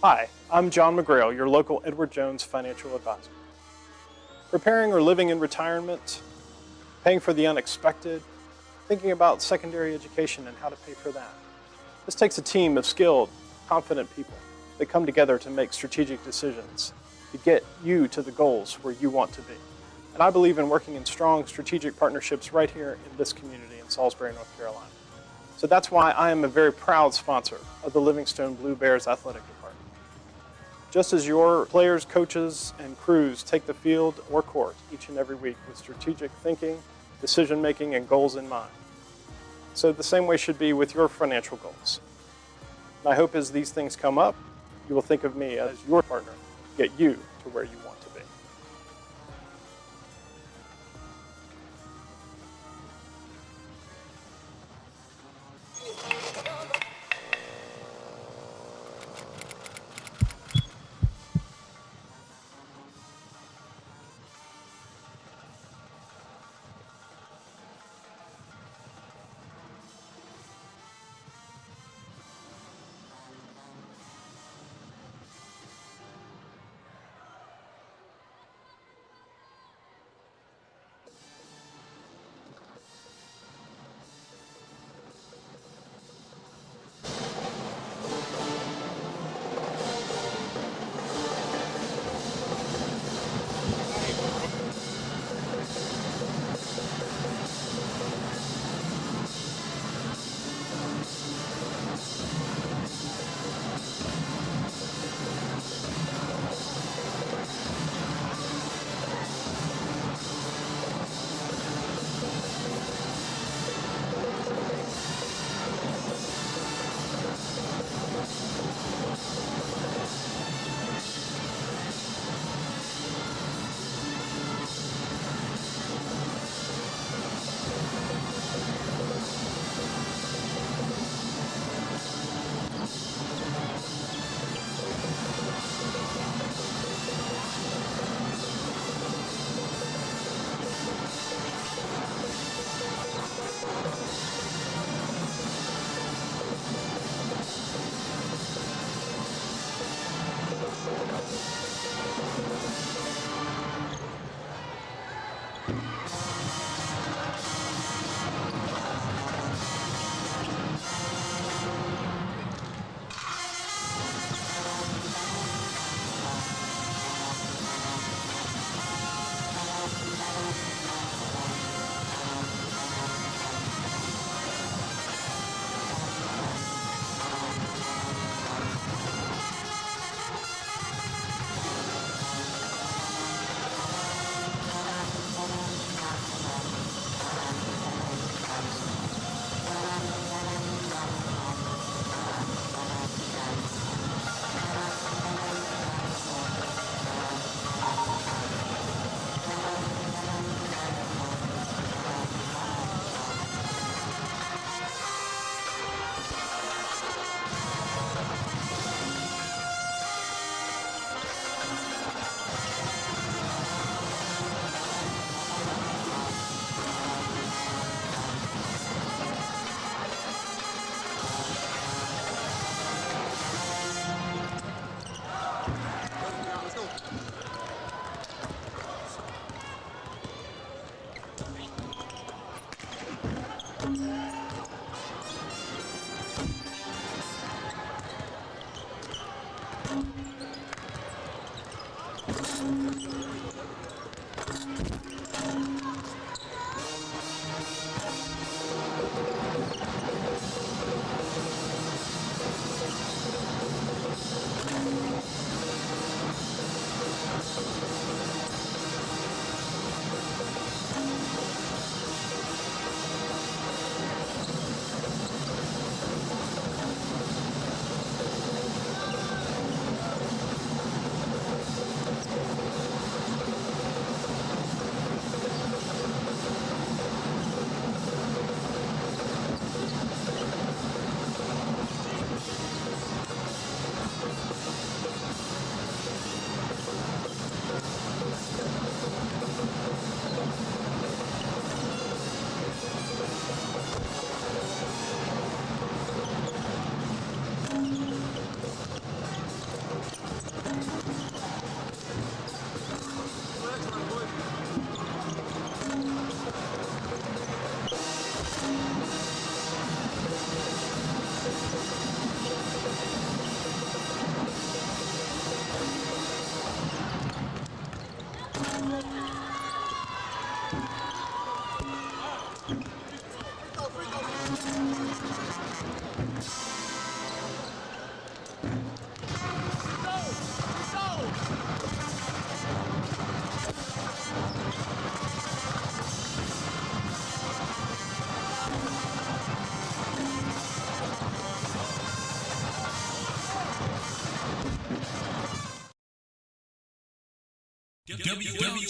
Hi, I'm John McGrail, your local Edward Jones financial advisor. Preparing or living in retirement, paying for the unexpected, thinking about secondary education and how to pay for that. This takes a team of skilled, confident people that come together to make strategic decisions to get you to the goals where you want to be. And I believe in working in strong strategic partnerships right here in this community in Salisbury, North Carolina. So that's why I am a very proud sponsor of the Livingstone Blue Bears Athletic Department. Just as your players, coaches, and crews take the field or court each and every week with strategic thinking, decision-making, and goals in mind. So the same way should be with your financial goals. My hope is these things come up, you will think of me as your partner to get you to where you want to be.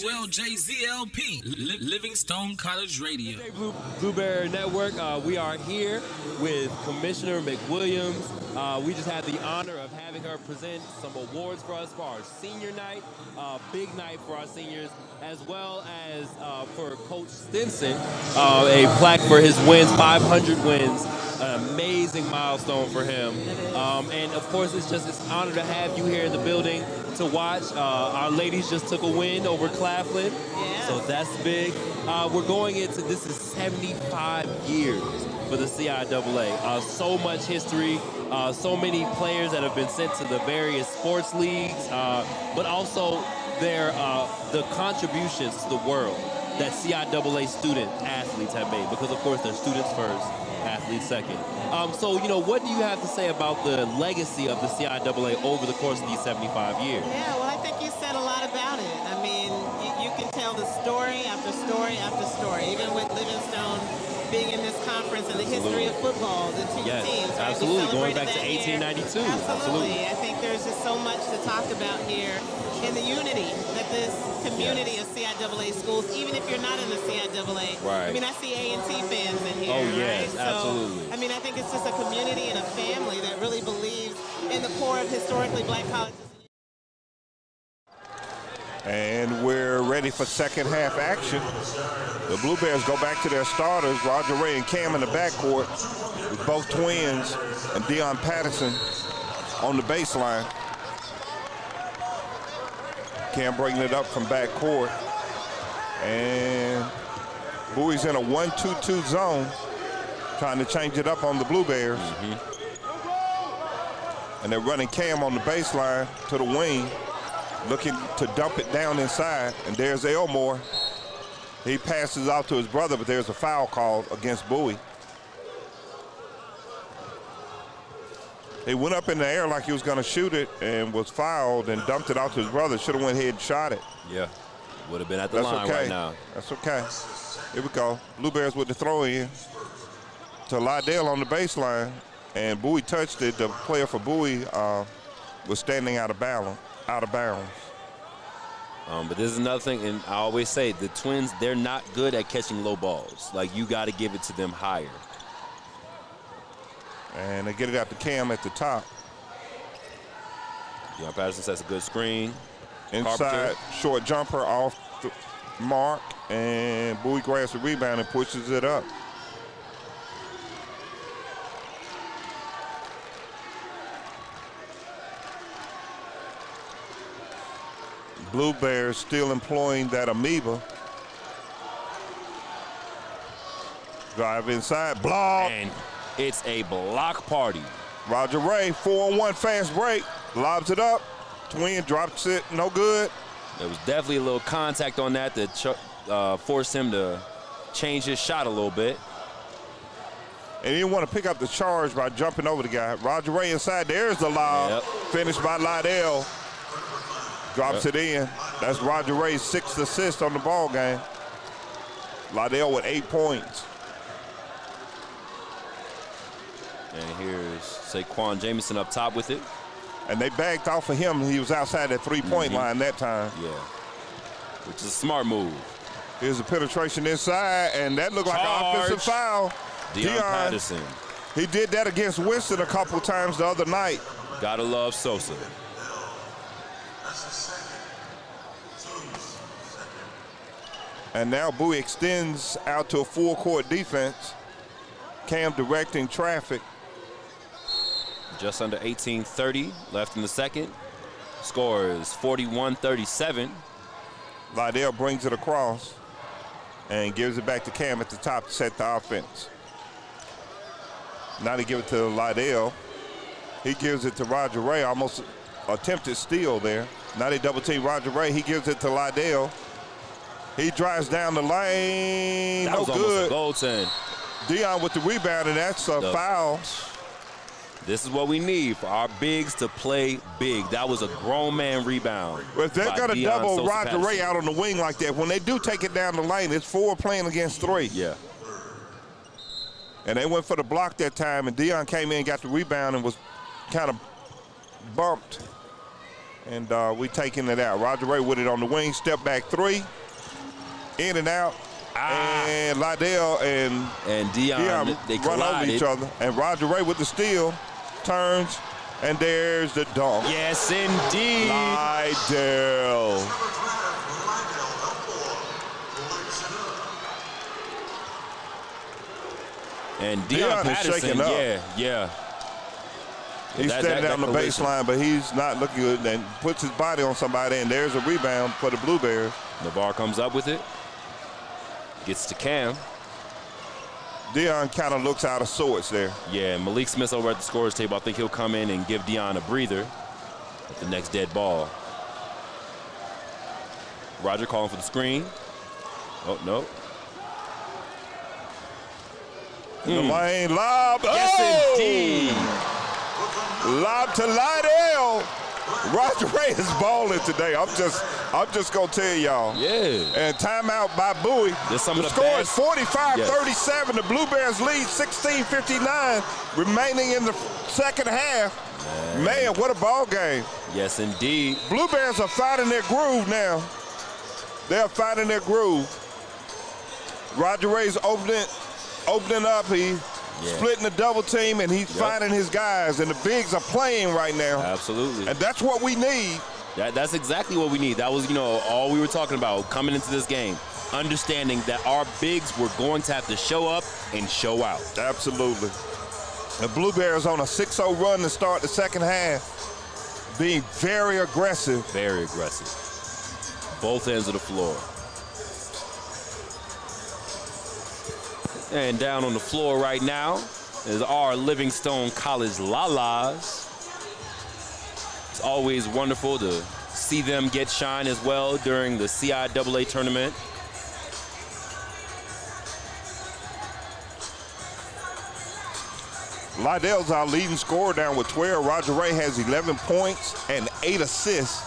WLJZ Livingstone College Radio. Blueberry Network. We are here with Commissioner McWilliams. We just had the honor of having her present some awards for us for our senior night. Big night for our seniors, as well as for Coach Stinson, a plaque for his wins, 500 wins. An amazing milestone for him. And of course, it's just an honor to have you here in the building to watch. Our ladies just took a win over Claflin, so that's big. We're going into, this is 75 years for the CIAA. So much history, so many players that have been sent to the various sports leagues, but also the contributions to the world that CIAA student athletes have made, because of course they're students first, athletes second. So, you know, what do you have to say about the legacy of the CIAA over the course of these 75 years? Yeah, well, I think you said a lot about it. I mean, you can tell the story after story after story, even with Livingstone being in this conference and the history of football, the two teams. Right? Absolutely, going back to 1892. Absolutely. I think there's just so much to talk about here in the unity that this community of CIAA schools, even if you're not in the CIAA, I mean, I see A&T fans in here, right? Absolutely. So, I mean, I think it's just a community and a family that really believes in the core of historically black colleges. And we're ready for second half action. The Blue Bears go back to their starters, Roger Ray and Cam in the backcourt, with both twins and Deion Patterson on the baseline. Cam bringing it up from backcourt. And Bowie's in a 1-2-2 zone, trying to change it up on the Blue Bears. And they're running Cam on the baseline to the wing, looking to dump it down inside. And there's Elmore. He passes out to his brother, but there's a foul called against Bowie. He went up in the air like he was going to shoot it and was fouled and dumped it out to his brother. Should have went ahead and shot it. Yeah, would have been at the line right now. That's okay. Here we go. Blue Bears with the throw in to Lydell on the baseline. And Bowie touched it. The player for Bowie was standing out of bounds. But this is another thing, and I always say the Twins, they're not good at catching low balls. Like, you got to give it to them higher. And they get it out to Cam at the top. Deion Patterson sets a good screen. Inside, Carpenter. short jumper off the mark, and Bowie grabs the rebound and pushes it up. Blue Bears still employing that amoeba. Drive inside, block. And it's a block party. Roger Ray, 4-on-1 fast break, lobs it up. Twin drops it, no good. There was definitely a little contact on that forced him to change his shot a little bit. And he didn't want to pick up the charge by jumping over the guy. Roger Ray inside. There's the lob. Yep. Finished by Liddell. Drops it in. That's Roger Ray's 6th assist on the ball game. Liddell with 8 points. And here's Saquon Jamison up top with it. And they backed off of him. He was outside that three-point line that time. Yeah, which is a smart move. Here's a penetration inside, and that looked like an offensive foul. Deion Patterson. He did that against Winston a couple times the other night. Gotta love Sosa. And now Bowie extends out to a full-court defense. Cam directing traffic. Just under 18:30 left in the second. Score is 41-37. Liddell brings it across and gives it back to Cam at the top to set the offense. Now they give it to Liddell. He gives it to Roger Ray, almost attempted steal there. Now they double team Roger Ray. He gives it to Liddell. He drives down the lane. That no was good. Almost a goaltend. Deion with the rebound, and that's a foul. This is what we need for our bigs to play big. That was a grown man rebound. Well, if they're going to double Roger Ray out on the wing like that, when they do take it down the lane, it's 4 playing against 3. Yeah. And they went for the block that time, and Deion came in, got the rebound, and was kind of bumped. And we taking it out. Roger Ray with it on the wing, step back 3, in and out. And Liddell and Deion they run over each other. And Roger Ray with the steal, turns, and there's the dunk. Yes, indeed. Liddell. And Deion Patterson, is shaking up. yeah. He's standing down the baseline, but he's not looking good, and puts his body on somebody, and there's a rebound for the Blue Bears. Navarre comes up with it. Gets to Cam. Deion kind of looks out of sorts there. Yeah, Malik Smith over at the scorer's table. I think he'll come in and give Deion a breather at the next dead ball. Roger calling for the screen. Oh, no. The lane, lob. Yes, indeed. Lob to Liddell. Roger Ray is balling today. I'm just gonna tell y'all. Yeah. And timeout by Bowie. The score is 45-37. The Blue Bears lead 16:59 remaining in the second half. Man, what a ball game. Yes, indeed. Blue Bears are finding their groove now. They're finding their groove. Roger Ray's opening up. He's splitting the double team, and he's finding his guys, and the bigs are playing right now. Absolutely. And that's what we need. That's exactly what we need. That was, all we were talking about coming into this game. Understanding that our bigs were going to have to show up and show out. Absolutely. The Blue Bears on a 6-0 run to start the second half, being very aggressive. Very aggressive. Both ends of the floor. And down on the floor right now is our Livingstone College Lalas. It's always wonderful to see them get shine as well during the CIAA tournament. Liddell's our leading scorer down with 12. Roger Ray has 11 points and 8 assists.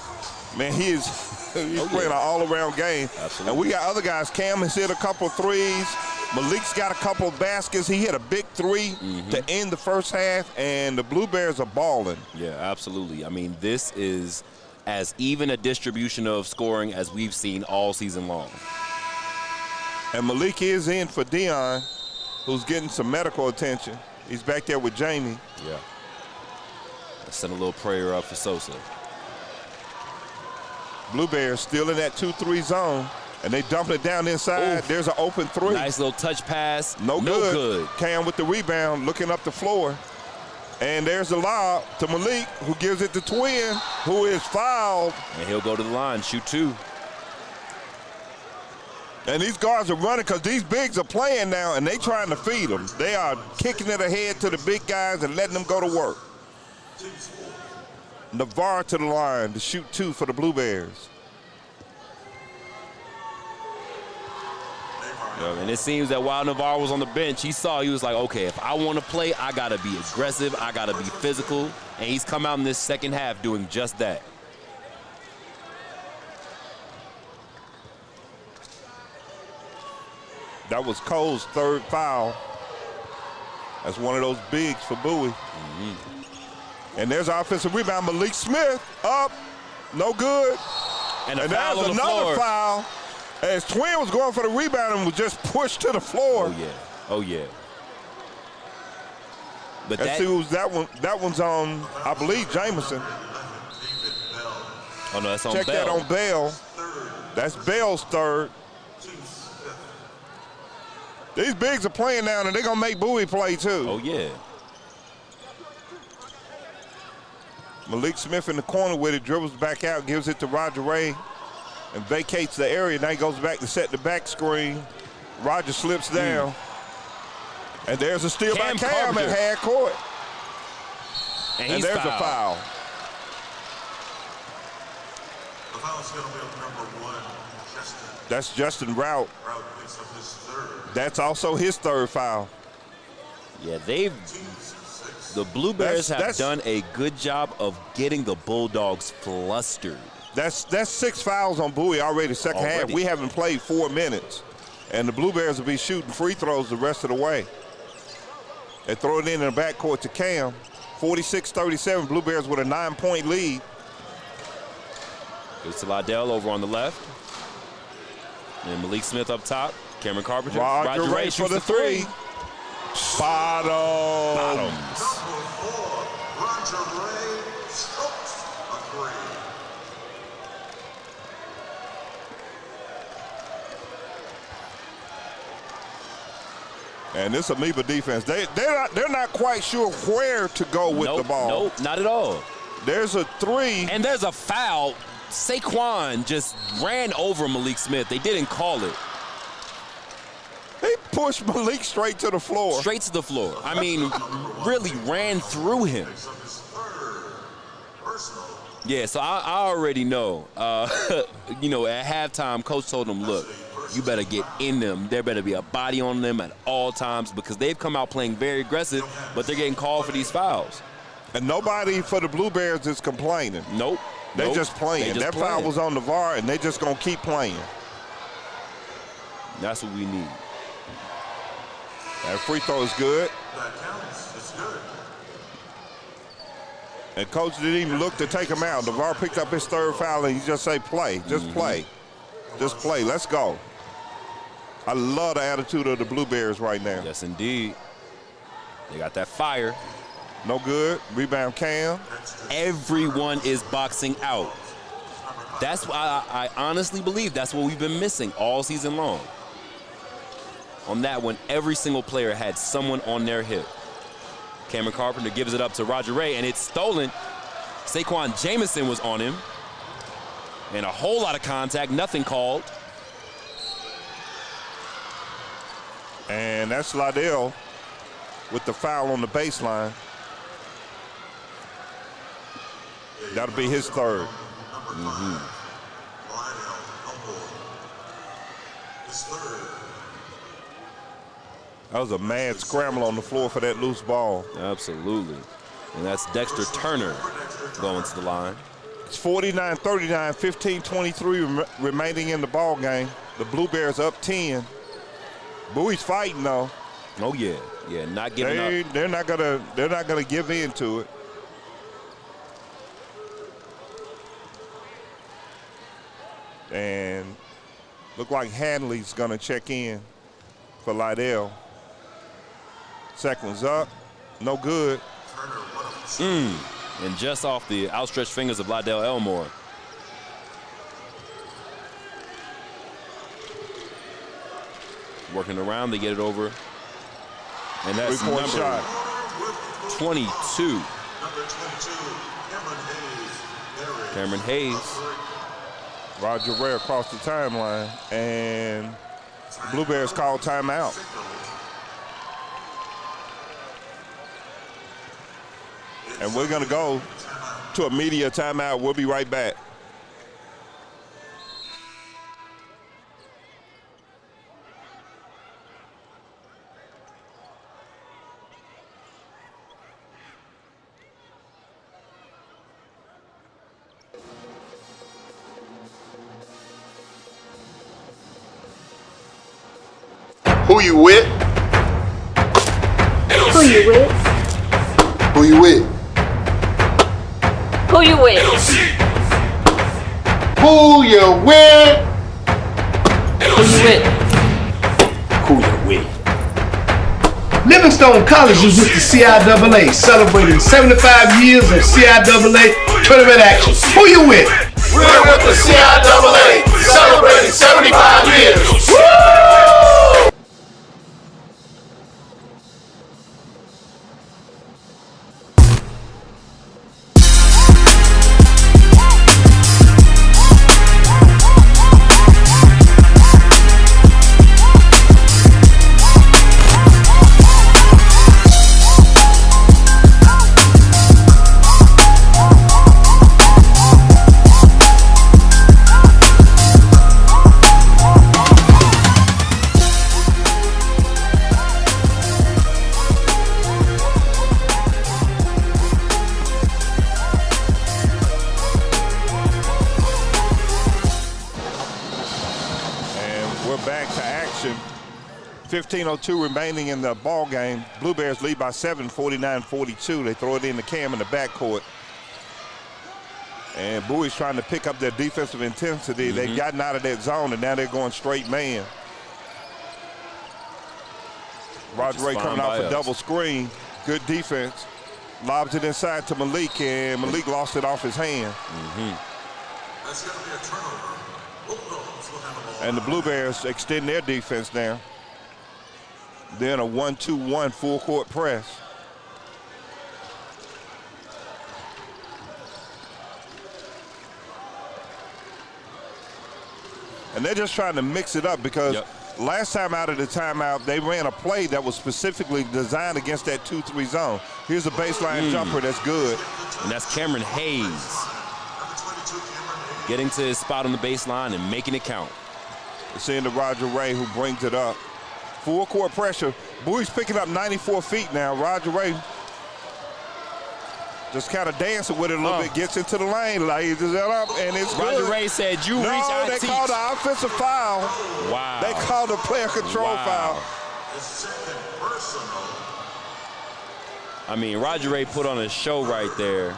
Man, he's playing an all-around game. Absolutely. And we got other guys. Cam has hit a couple threes. Malik's got a couple of baskets. He hit a big 3 to end the first half, and the Blue Bears are balling. Yeah, absolutely. I mean, this is as even a distribution of scoring as we've seen all season long. And Malik is in for Deion, who's getting some medical attention. He's back there with Jamie. Yeah. Let's send a little prayer up for Sosa. Blue Bears still in that 2-3 zone. And they dumping it down inside. Oof. There's an open 3. Nice little touch pass. No good. Cam with the rebound, looking up the floor. And there's the lob to Malik, who gives it to Twin, who is fouled. And he'll go to the line, shoot 2. And these guards are running because these bigs are playing now, and they trying to feed them. They are kicking it ahead to the big guys and letting them go to work. Navarre to the line to shoot 2 for the Blue Bears. And it seems that while Navarro was on the bench, he was like, okay, if I want to play, I got to be aggressive, I got to be physical, and he's come out in this second half doing just that. That was Cole's third foul. That's one of those bigs for Bowie. And there's our offensive rebound. Malik Smith up, no good. And there's foul on the another floor. foul as Twin was going for the rebound and was just pushed to the floor. Oh, yeah. Oh, yeah. But Let's see who's that one. That one's on, I believe, Jamison. Oh, no, that's on Check Bell. that on Bell. That's Bell's third. These bigs are playing now, and they're going to make Bowie play, too. Oh, yeah. Malik Smith in the corner with it, dribbles back out, gives it to Roger Ray, and vacates the area. Now he goes back to set the back screen. Roger slips down. And there's a steal by Cam at half court. And there's fouled. a foul. The foul's going to be on number 1, Justin. That's Justin Rout. Rout picks up his third. That's also his third foul. Yeah, the Blue Bears have done a good job of getting the Bulldogs flustered. That's 6 fouls on Bowie already second half. We haven't played 4 minutes. And the Blue Bears will be shooting free throws the rest of the way. They throw it in the backcourt to Cam. 46-37, Blue Bears with a 9-point lead. Goes to Liddell over on the left. And Malik Smith up top. Cameron Carpenter. Roger Ray for the three. Bottoms. Roger Ray strokes a three. And this Amoeba defense, they're not quite sure where to go with the ball. Nope, not at all. There's a three. And there's a foul. Saquon just ran over Malik Smith. They didn't call it. He pushed Malik straight to the floor. Straight to the floor. I mean, really ran through him. Yeah, so I already know. You know, at halftime, Coach told them, look, you better get in them. There better be a body on them at all times because they've come out playing very aggressive, but they're getting called for these fouls. And nobody for the Blue Bears is complaining. Nope. They're just playing. That foul was on the VAR, and they're just going to keep playing. That's what we need. That free throw is good. That counts. It's good. And Coach didn't even look to take him out. The VAR picked up his third foul, and he just say, play. Just play. Just play. Let's go. I love the attitude of the Blue Bears right now. Yes, indeed. They got that fire. No good. Rebound Cam. Everyone is boxing out. That's why I honestly believe that's what we've been missing all season long. On that one, every single player had someone on their hip. Cameron Carpenter gives it up to Roger Ray, and it's stolen. Saquon Jamison was on him. And a whole lot of contact, nothing called. And that's Liddell with the foul on the baseline. That'll be his third. That was a mad scramble on the floor for that loose ball. Absolutely. And that's Dexter Turner going to the line. It's 49-39, 15-23 remaining in the ball game. The Blue Bears up 10. Bowie's fighting though. Oh yeah, yeah, not giving up. They're not gonna give in to it. And look like Hanley's gonna check in for Liddell. Second one's up, no good. And just off the outstretched fingers of Liddell Elmore. Working around, they get it over. And that's three-point shot. 22. Number 22, Cameron Hayes. Roger Ray across the timeline, and Blue Bears call timeout. And we're gonna go to a media timeout. We'll be right back. Who you with? Who you with? Who you with? Who you with? Who you with? Who you with? Who you with? Livingstone College is with the CIAA, celebrating 75 years of CIAA tournament action. Who you with? We're with the CIAA, celebrating 75 years. Woo! Back to action. 15:02 remaining in the ball game. Blue Bears lead by 7, 49-42. They throw it in the Cam in the backcourt. And Bowie's trying to pick up their defensive intensity. They've gotten out of that zone, and now they're going straight man. Roger Ray coming off a double screen. Good defense. Lobs it inside to Malik, and Malik lost it off his hand. That's going to be a turnover. And the Blue Bears extend their defense now. They're in a 1-2-1 full court press. And they're just trying to mix it up because last time out of the timeout, they ran a play that was specifically designed against that 2-3 zone. Here's a baseline jumper that's good. And that's Cameron Hayes getting to his spot on the baseline and making it count. Seeing the Roger Ray who brings it up. Full court pressure. Bowie's picking up 94 feet now. Roger Ray just kind of dancing with it a little bit. Gets into the lane, lays it up, and it's Roger good. Ray said, "You reach, I they teach." called an offensive foul. Wow. They called a player control foul. I mean, Roger Ray put on a show right there.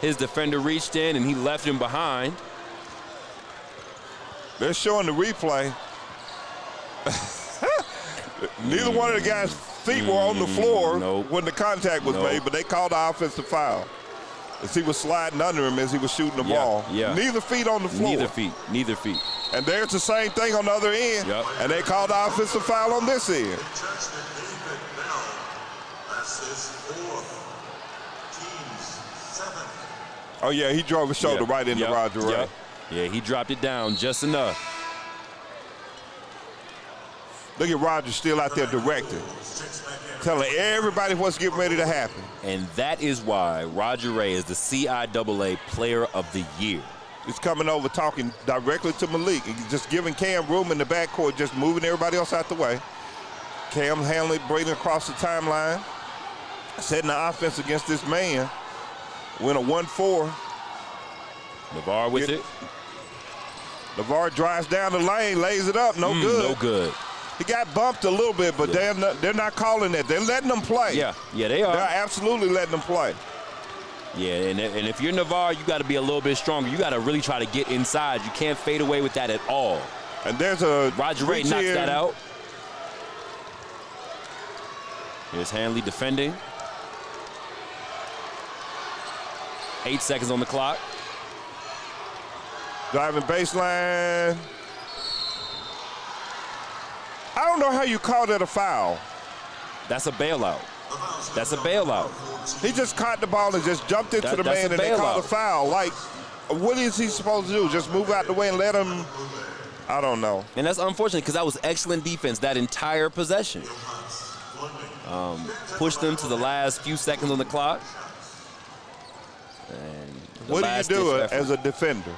His defender reached in, and he left him behind. They're showing the replay. Neither one of the guys' feet were on the floor when the contact was made, but they called the offensive foul. As he was sliding under him as he was shooting the ball. Neither feet on the floor. Neither feet. And there's the same thing on the other end. And they called the offensive foul on this end. Oh, yeah, he drove his shoulder right into Roger Ray. Yeah, he dropped it down just enough. Look at Roger still out there directing, telling everybody what's getting ready to happen. And that is why Roger Ray is the CIAA Player of the Year. He's coming over talking directly to Malik and just giving Cam room in the backcourt, just moving everybody else out the way. Cam handling, bringing across the timeline, setting the offense against this man. Win a 1-4. Navarre with it. Navarre drives down the lane, lays it up, no good. No good. He got bumped a little bit, but they're not calling that. They're letting them play. Yeah, they are. They're absolutely letting them play. Yeah, and if you're Navarre, you got to be a little bit stronger. You got to really try to get inside. You can't fade away with that at all. And there's a Roger Ray knocks that out. Here's Hanley defending. 8 seconds on the clock. Driving baseline. I don't know how you call that a foul. That's a bailout. That's a bailout. He just caught the ball and just jumped into the man and they called a foul. Like, what is he supposed to do? Just move out the way and let him? I don't know. And that's unfortunate because that was excellent defense that entire possession. Pushed them to the last few seconds on the clock. What do you do as a defender?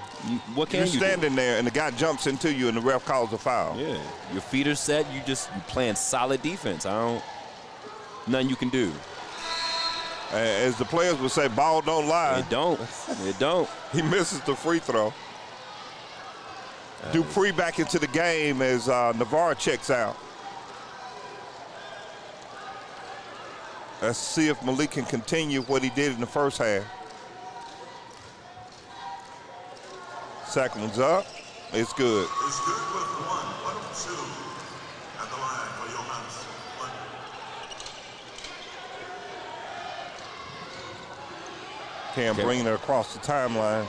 What can you do? You're standing there and the guy jumps into you and the ref calls a foul. Yeah, your feet are set. You just playing solid defense. Nothing you can do. As the players would say, ball don't lie. It don't. It don't. He misses the free throw. Dupree back into the game as Navarre checks out. Let's see if Malik can continue what he did in the first half. Second one's up. It's good. It's good with 1 of 2 at the line for Johannes. Cam bringing it across the timeline.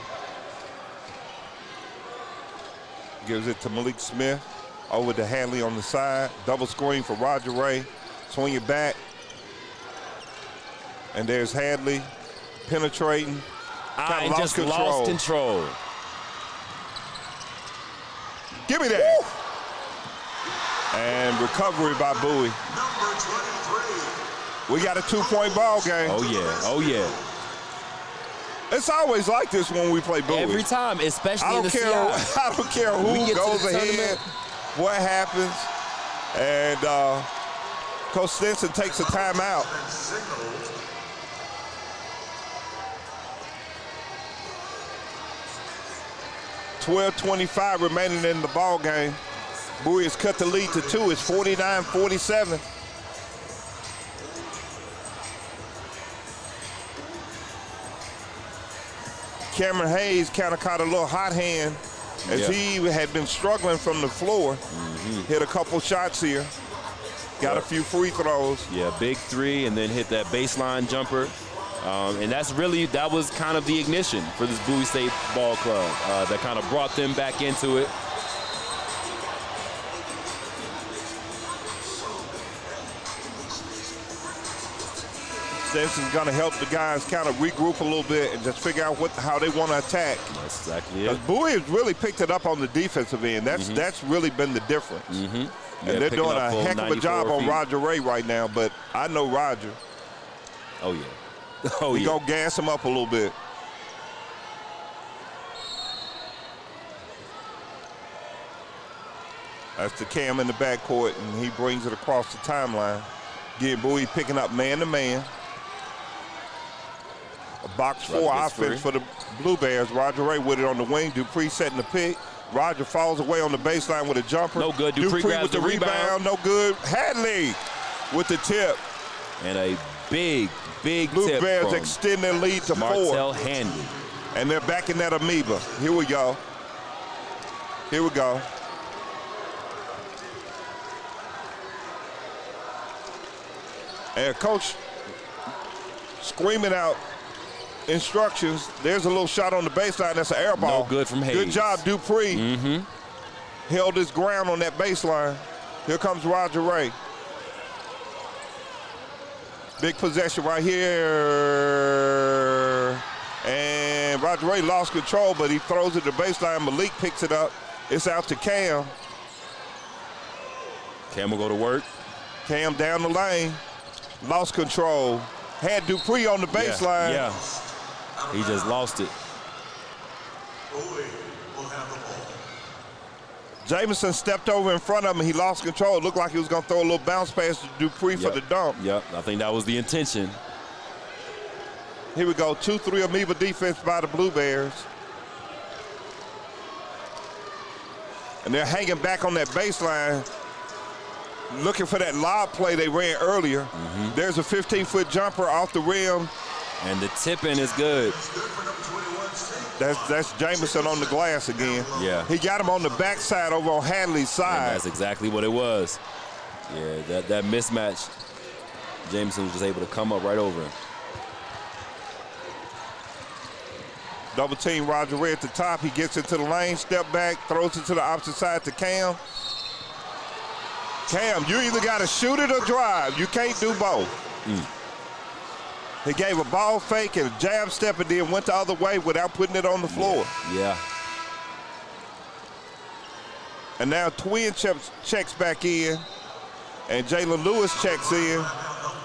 Gives it to Malik Smith. Over to Hadley on the side. Double screen for Roger Ray. Swing it back. And there's Hadley penetrating. I just lost control. Give me that. Woo! And recovery by Bowie. We got a 2-point ball game. Oh, yeah. Oh, yeah. It's always like this when we play Bowie. Every time, especially in the CI. I don't care who goes ahead, what happens. And Coach Stinson takes a timeout. 12:25 remaining in the ball game. Bowie has cut the lead to 2. It's 49-47. Cameron Hayes kind of caught a little hot hand as he had been struggling from the floor. Hit a couple shots here. Got a few free throws. Yeah, big 3 and then hit that baseline jumper. And that was kind of the ignition for this Bowie State ball club that kind of brought them back into it. Stinson's going to help the guys kind of regroup a little bit and just figure out how they want to attack. That's exactly it. Bowie has really picked it up on the defensive end. That's really been the difference. Yeah, and they're doing a heck of a job on Roger Ray right now, but I know Roger. Oh, yeah. Oh, He's going to gas him up a little bit. That's the Cam in the backcourt, and he brings it across the timeline. Again, Bowie picking up man-to-man. A box 4 offense for the Blue Bears. Roger Ray with it on the wing. Dupree setting the pick. Roger falls away on the baseline with a jumper. No good. Dupree grabs with the rebound. No good. Hadley with the tip. And a big Blue tip Bears from extend their lead to 4. Martell Handy. And they're back in that amoeba. Here we go. Here we go. And coach screaming out instructions. There's a little shot on the baseline. That's an air ball. No good from Hayes. Good job, Dupree. Held his ground on that baseline. Here comes Roger Ray. Big possession right here. And Roger Ray lost control, but he throws it to the baseline. Malik picks it up. It's out to Cam. Cam will go to work. Cam down the lane. Lost control. Had Dupree on the baseline. Yeah. He just lost it. Jamison stepped over in front of him. He lost control. It looked like he was going to throw a little bounce pass to Dupree for the dunk. Yep, I think that was the intention. Here we go. 2-3 amoeba defense by the Blue Bears. And they're hanging back on that baseline, looking for that lob play they ran earlier. There's a 15-foot jumper off the rim. And the tip-in is good. That's Jamison on the glass again. Yeah. He got him on the backside over on Hadley's side. And that's exactly what it was. Yeah, that mismatch, Jamison was just able to come up right over him. Double team Roger Ray at the top. He gets into the lane, step back, throws it to the opposite side to Cam. Cam, you either got to shoot it or drive. You can't do both. He gave a ball fake and a jab step and then went the other way without putting it on the floor. Yeah. And now Twin checks back in and Jalen Lewis checks in.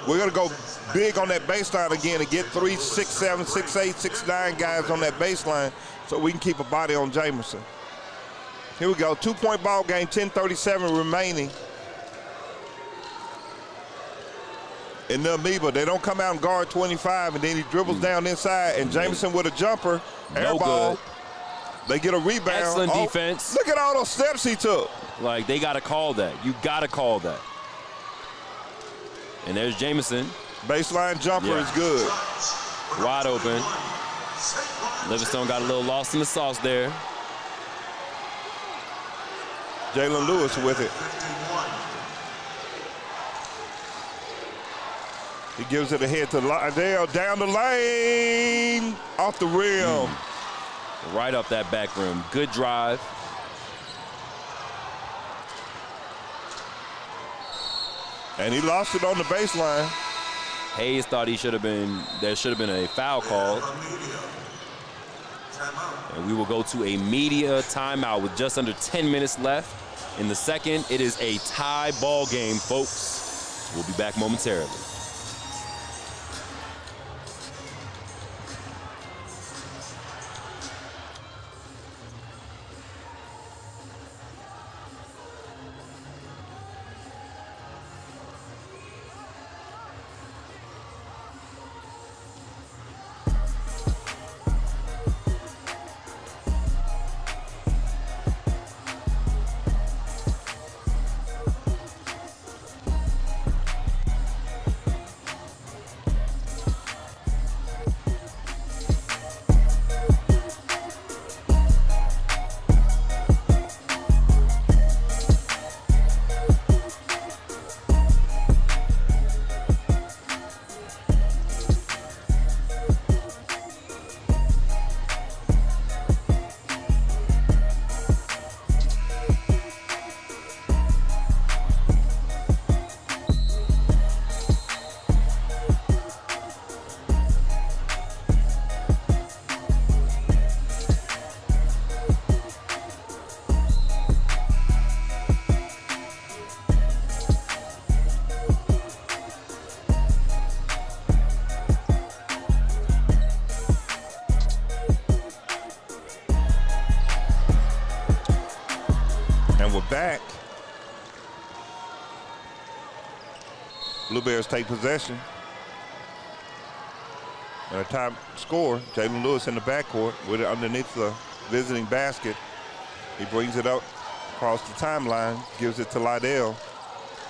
We're going to go big on that baseline again and get 3, 6, 7, 6, 8, 6, 9 guys on that baseline so we can keep a body on Jamison. Here we go. 2-point ball game, 10:37 remaining. In the amoeba, they don't come out and guard 25, and then he dribbles down inside, and Jamison with a jumper, air ball. They get a rebound. Excellent defense. Look at all those steps he took. Like, they got to call that. You got to call that. And there's Jamison Baseline jumper is good. Wide open. Livingstone got a little lost in the sauce there. Jalen Lewis with it. He gives it ahead to Lydell, down the lane, off the rim. Right up that back rim. Good drive. And he lost it on the baseline. Hayes thought there should have been a foul called. And we will go to a media timeout with just under 10 minutes left. In the second, it is a tie ball game, folks. We'll be back momentarily. Back. Blue Bears take possession. And a top score, Jalen Lewis in the backcourt with it underneath the visiting basket. He brings it up across the timeline, gives it to Lydell.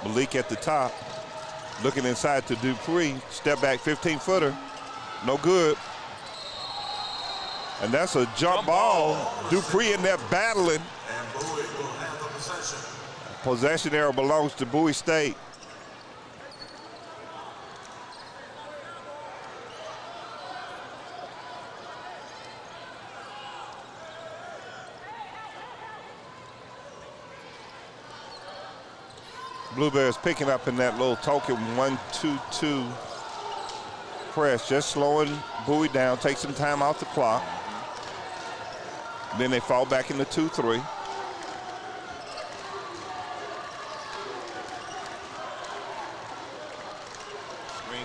Malik at the top, looking inside to Dupree. Step back 15-footer, no good. And that's a jump ball. Dupree in there battling. Possession arrow belongs to Bowie State. Blue Bears picking up in that little token 1-2-2 press, just slowing Bowie down, take some time off the clock. Then they fall back into 2-3.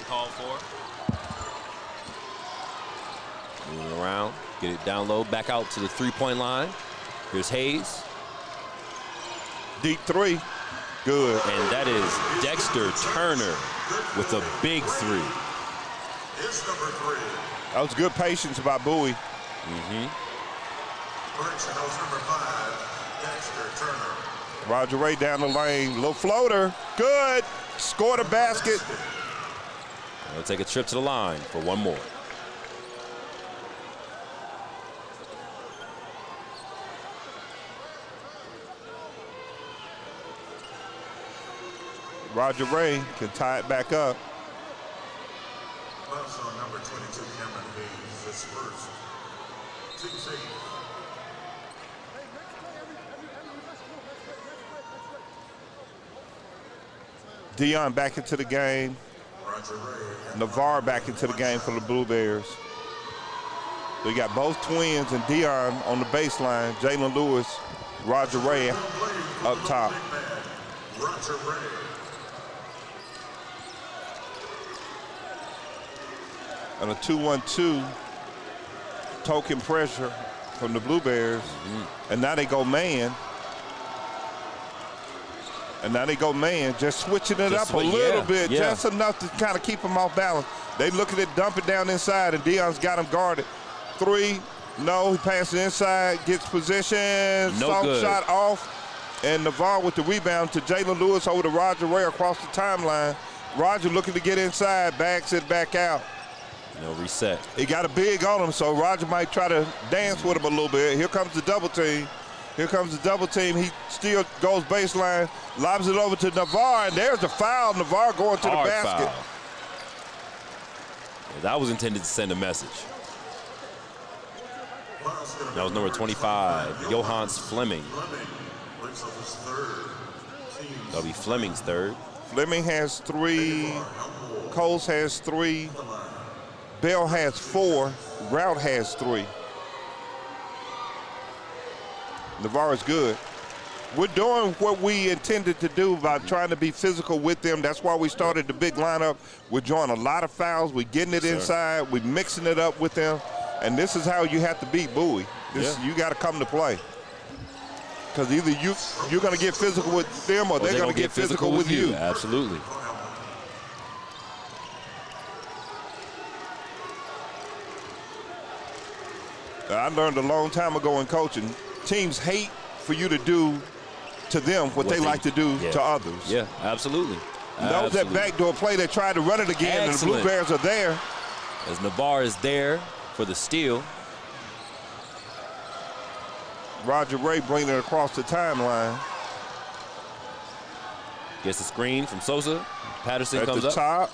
Call for. Moving around, get it down low, back out to the three-point line. Here's Hayes. Deep three, good. And that is Dexter Turner with a big three. It's number 3. That was good patience by Bowie. Correctionals number 5, Dexter Turner. Roger Ray down the lane, little floater, good. Scored a basket. They'll take a trip to the line for one more. Roger Ray can tie it back up. Also number 22, Cameron Hayes, is first. 2-8. Dion back into the game. Navarre back into the game for the Blue Bears. We got both twins and Dion on the baseline. Jalen Lewis, Roger Ray up top. Roger Ray. And a 2-1-2 token pressure from the Blue Bears. And now they go man. And now they go man, just switching it up a little bit, just enough to kind of keep them off balance. They looking at dump it down inside, and Dion's got him guarded. 3, no, he passes inside, gets position, soft shot off, and Navarre with the rebound to Jalen Lewis over to Roger Ray across the timeline. Roger looking to get inside, backs it back out. No reset. He got a big on him, so Roger might try to dance with him a little bit. Here comes the double team. Here comes the double team. He still goes baseline, lobs it over to Navarre, and there's the foul. Navarre going to the basket. Foul. Yeah, that was intended to send a message. That was number 25, Johannes Fleming. That'll be Fleming's third. Fleming has 3. Coles has 3. Bell has 4. Rout has 3. Navarre is good. We're doing what we intended to do by trying to be physical with them. That's why we started the big lineup. We're drawing a lot of fouls. We're getting it inside. We're mixing it up with them. And this is how you have to beat Bowie. You got to come to play. Because either you're going to get physical with them or they're going to get physical with you. Absolutely. I learned a long time ago in coaching, teams hate for you to do to them what they like to do to others. Yeah, absolutely. That was that backdoor play. They tried to run it again, and the Blue Bears are there. As Navarre is there for the steal. Roger Ray bringing it across the timeline. Gets a screen from Sosa. Patterson at comes the up. Top.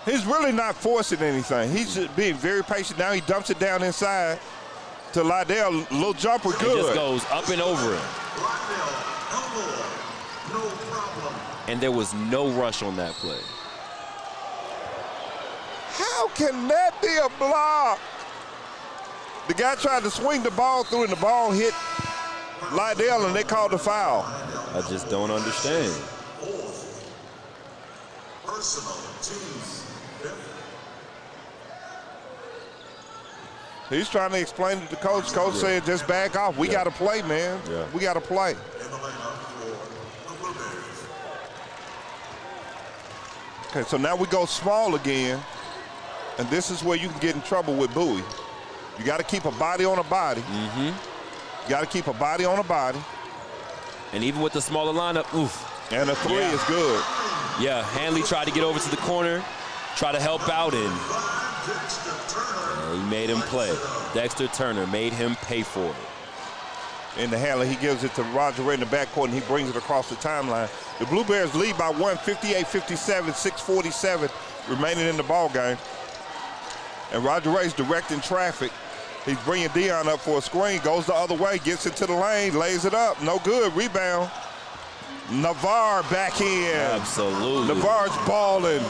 He's really not forcing anything. He's just being very patient. Now he dumps it down inside to Lydell. Little jumper, good. It just goes up and over it. And there was no rush on that play. How can that be a block? The guy tried to swing the ball through and the ball hit Lydell and they called the foul. I just don't understand. He's trying to explain it to coach. Coach said, just back off. We got to play, man. We got to play. Okay, so now we go small again. And this is where you can get in trouble with Bowie. You got to keep a body on a body. You got to keep a body on a body. And even with the smaller lineup, oof. And a 3 is good. Yeah, Hanley tried to get over to the corner, try to help out, and he made him play. Dexter Turner made him pay for it. In the Hanley, he gives it to Roger Ray in the backcourt, and he brings it across the timeline. The Blue Bears lead by 1, 58-57, 6:47 remaining in the ball game. And Roger Ray's directing traffic. He's bringing Dion up for a screen, goes the other way, gets into the lane, lays it up. No good, rebound. Navarre back in. Absolutely. Navarre's balling.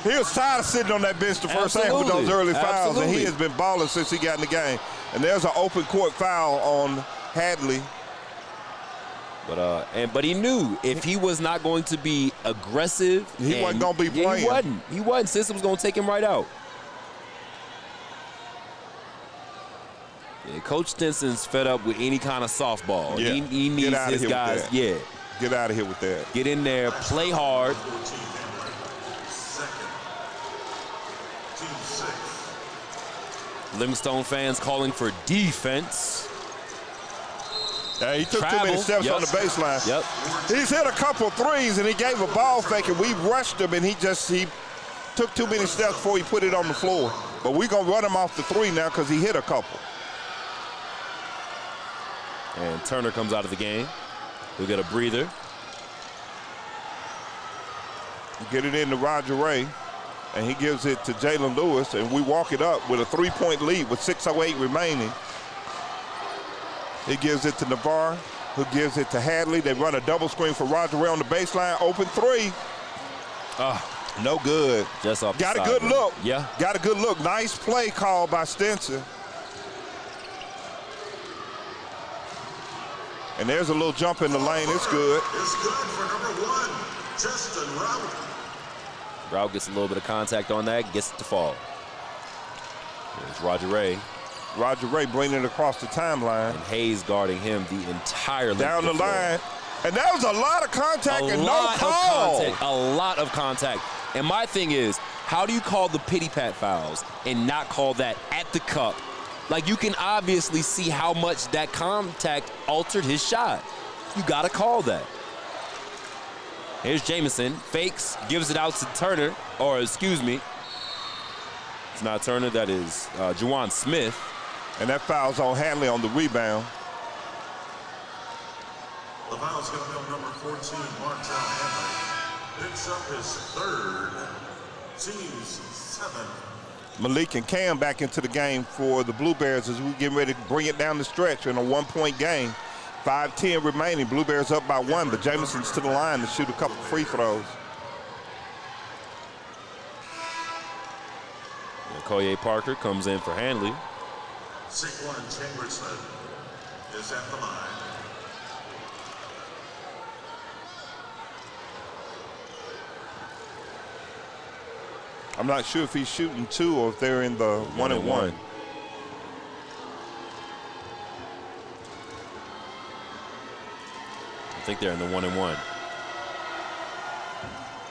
He was tired of sitting on that bench the first half with those early fouls, and he has been balling since he got in the game. And there's an open court foul on Hadley. But he knew if he was not going to be aggressive, he wasn't going to be playing. He wasn't. System was going to take him right out. Yeah, Coach Stinson's fed up with any kind of softball. Yeah. He needs his guys. Yeah. Get out of here with that. Get in there, play hard. Livingstone fans calling for defense. Yeah, he took too many steps on the baseline. He's hit a couple threes, and he gave a ball fake, and we rushed him, and he took too many steps before he put it on the floor. But we're going to run him off the 3 now because he hit a couple. And Turner comes out of the game. He'll get a breather. Get it into Roger Ray, and he gives it to Jalen Lewis, and we walk it up with a 3-point lead with 6:08 remaining. He gives it to Navarre, who gives it to Hadley. They run a double screen for Roger Ray on the baseline. Open 3. No good. Just off the Got side, a good look. Yeah. Got a good look. Nice play call by Stinson. And there's a little jump in the lane. It's good. It's good for number 1, Justin Rout. Rout gets a little bit of contact on that, gets it to fall. There's Roger Ray. Roger Ray bringing it across the timeline. And Hayes guarding him the entire length down the line. And that was a lot of contact and no call. A lot of contact. And my thing is, how do you call the pity-pat fouls and not call that at the cup? Like, you can obviously see how much that contact altered his shot. You got to call that. Here's Jamison, fakes, gives it out to Turner, or excuse me. It's not Turner, that is Juwan Smith. And that foul's on Hadley on the rebound. The foul's going to be on number 14, Martel Hadley. Picks up his third, team's seventh. Malik and Cam back into the game for the Blue Bears as we get ready to bring it down the stretch in a one-point game. 5:10 remaining. Blue Bears up by 1, but Jamison's to the line to shoot a couple free throws. Collier Parker comes in for Hanley. Saquon Chamberson is at the line. I'm not sure if he's shooting 2 or if they're in the 1-and-1. I think they're in the 1-and-1.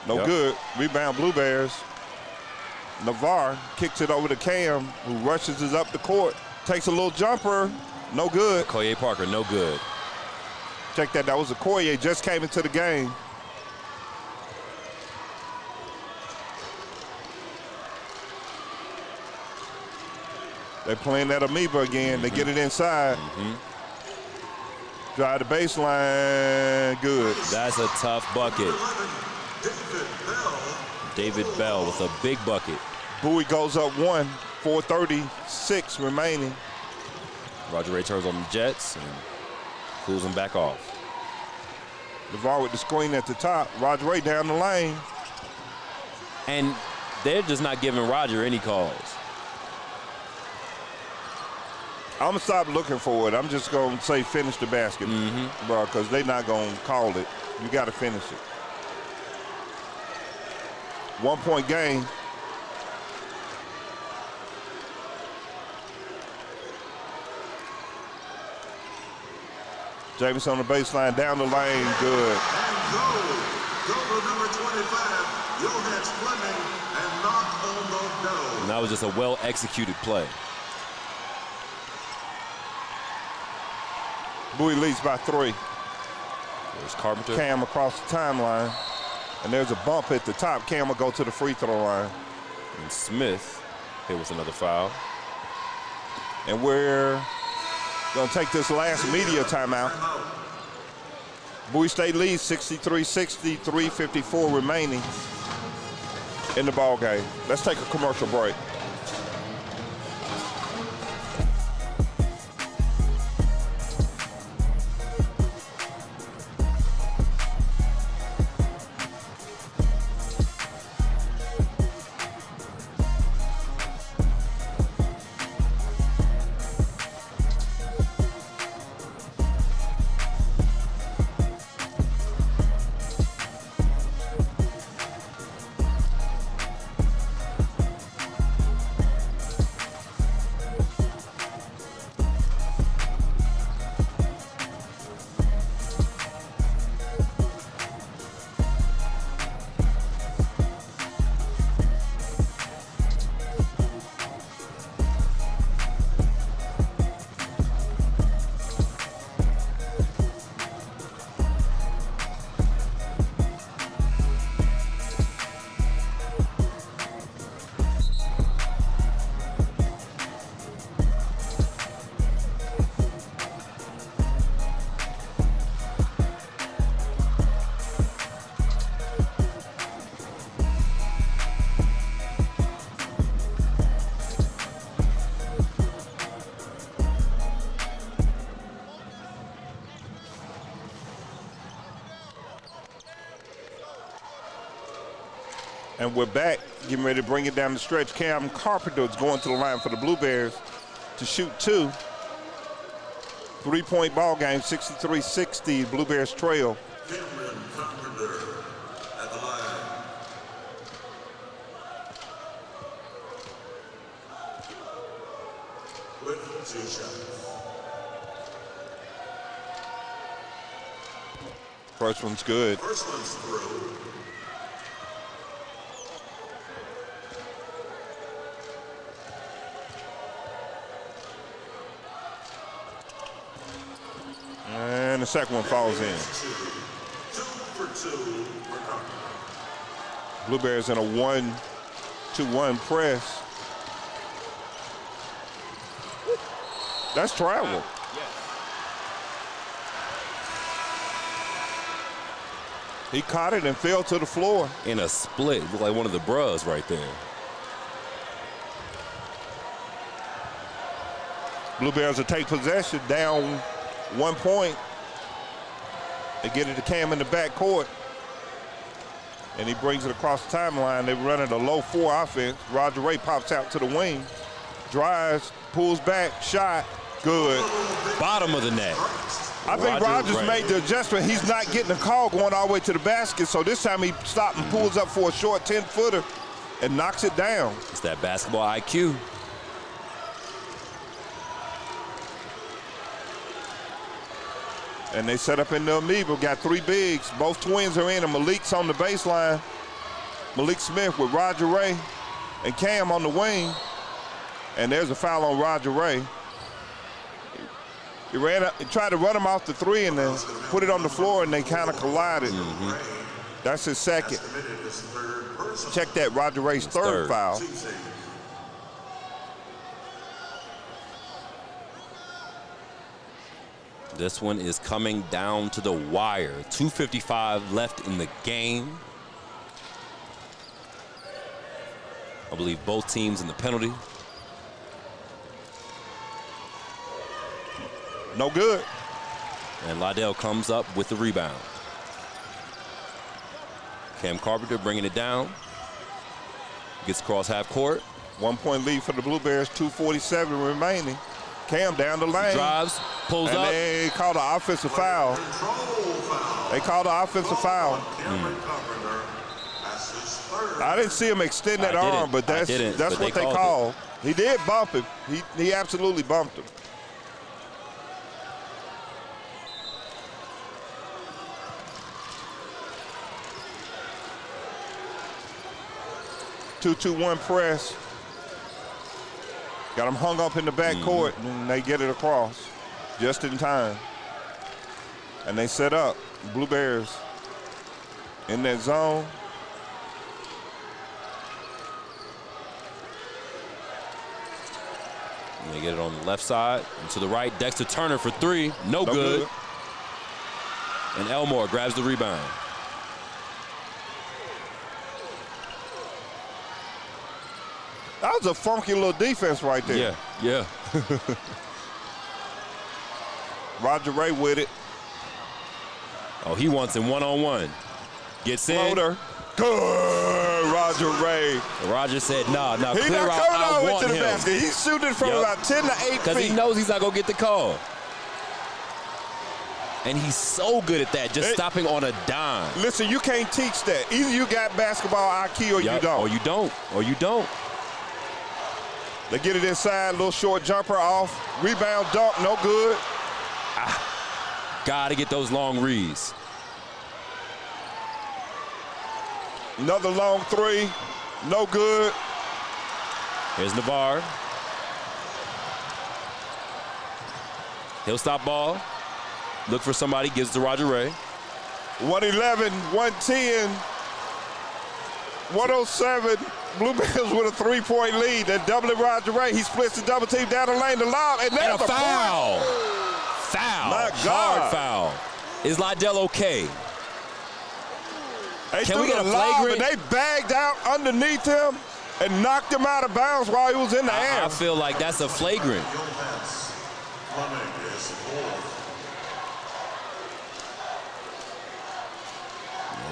No good. Rebound Blue Bears. Navarre kicks it over to Cam, who rushes it up the court. Takes a little jumper. No good. Collier Parker, no good. Check that. That was a Collier. Just came into the game. They're playing that amoeba again. They get it inside. Drive the baseline. Good. That's a tough bucket. David Bell with a big bucket. Bowie goes up 1, 4:36 remaining. Roger Ray turns on the Jets and cools them back off. Navarre with the screen at the top. Roger Ray down the lane. And they're just not giving Roger any calls. I'm going to stop looking for it. I'm just going to say finish the basket, bro, because they're not going to call it. You got to finish it. 1-point game. James on the baseline, down the lane, good. Go to number 25, Johannes Fleming, and knock on the door. And that was just a well-executed play. Bowie leads by 3. There's Carpenter. Cam across the timeline. And there's a bump at the top. Cam will go to the free throw line. And Smith hit with another foul. And we're going to take this last media timeout. Bowie State leads 63-60, 3:54 remaining in the ball game. Let's take a commercial break. And we're back, getting ready to bring it down the stretch. Cam Carpenter is going to the line for the Blue Bears to shoot 2. 3-point ball game, 63-60, Blue Bears trail. Cameron Carpenter at the line. With 2 shots. First one's good. First one's through. And the second one falls in. 2 for 2 for Blueberries in a 1-2-1 press. That's travel. He caught it and fell to the floor. In a split. Looked like one of the bros right there. Blueberries will take possession, down 1 point. They get it to Cam in the backcourt. And he brings it across the timeline. They're running a low 4 offense. Roger Ray pops out to the wing. Drives, pulls back, shot. Good. Bottom of the net. I think Rogers made the adjustment. He's not getting a call going all the way to the basket, so this time he stopped and pulls up for a short 10-footer and knocks it down. It's that basketball IQ. And they set up in the amoeba, got 3 bigs. Both twins are in, and Malik's on the baseline. Malik Smith with Roger Ray and Cam on the wing. And there's a foul on Roger Ray. He tried to run him off the 3 and then put it on the floor, and they kind of collided. That's his second. Check that, Roger Ray's third foul. This one is coming down to the wire. 2:55 left in the game. I believe both teams in the penalty. No good. And Liddell comes up with the rebound. Cam Carpenter bringing it down. Gets across half court. 1 point lead for the Blueberries, 2:47 remaining. Cam down the lane. Drives, pulls and up. They called an offensive foul. They called an offensive foul. I didn't see him extend that arm, but that's what they called. He did bump him. He absolutely bumped him. Two-2-1 press. Got him hung up in the backcourt, and they get it across just in time. And they set up. Blueberries in that zone. And they get it on the left side. And to the right, Dexter Turner for 3. No good. And Elmore grabs the rebound. That was a funky little defense right there. Yeah. Roger Ray with it. Oh, he wants him one-on-one. Gets in. Floater. Good, Roger Ray. Roger said, nah, He clear not out. coming I all the way want to the him. basket. He's shooting from about 10 to 8 feet. Because he knows he's not going to get the call. And he's so good at that, just stopping on a dime. Listen, you can't teach that. Either you got basketball IQ or you don't. Or you don't. Or you don't. They get it inside, little short jumper off. Rebound, dunk, no good. Got to get those long reads. Another long 3, no good. Here's Navarre. He'll stop ball. Look for somebody, gives to Roger Ray. 111, 110, 107. Blueberries with a 3-point lead. They're doubling Roger Ray. He splits the double team down the lane to lob, and there's a foul. Point. Foul. My God. Hard foul. Is Liddell okay? Can we get a flagrant? And they bagged out underneath him and knocked him out of bounds while he was in the air. I feel like that's a flagrant.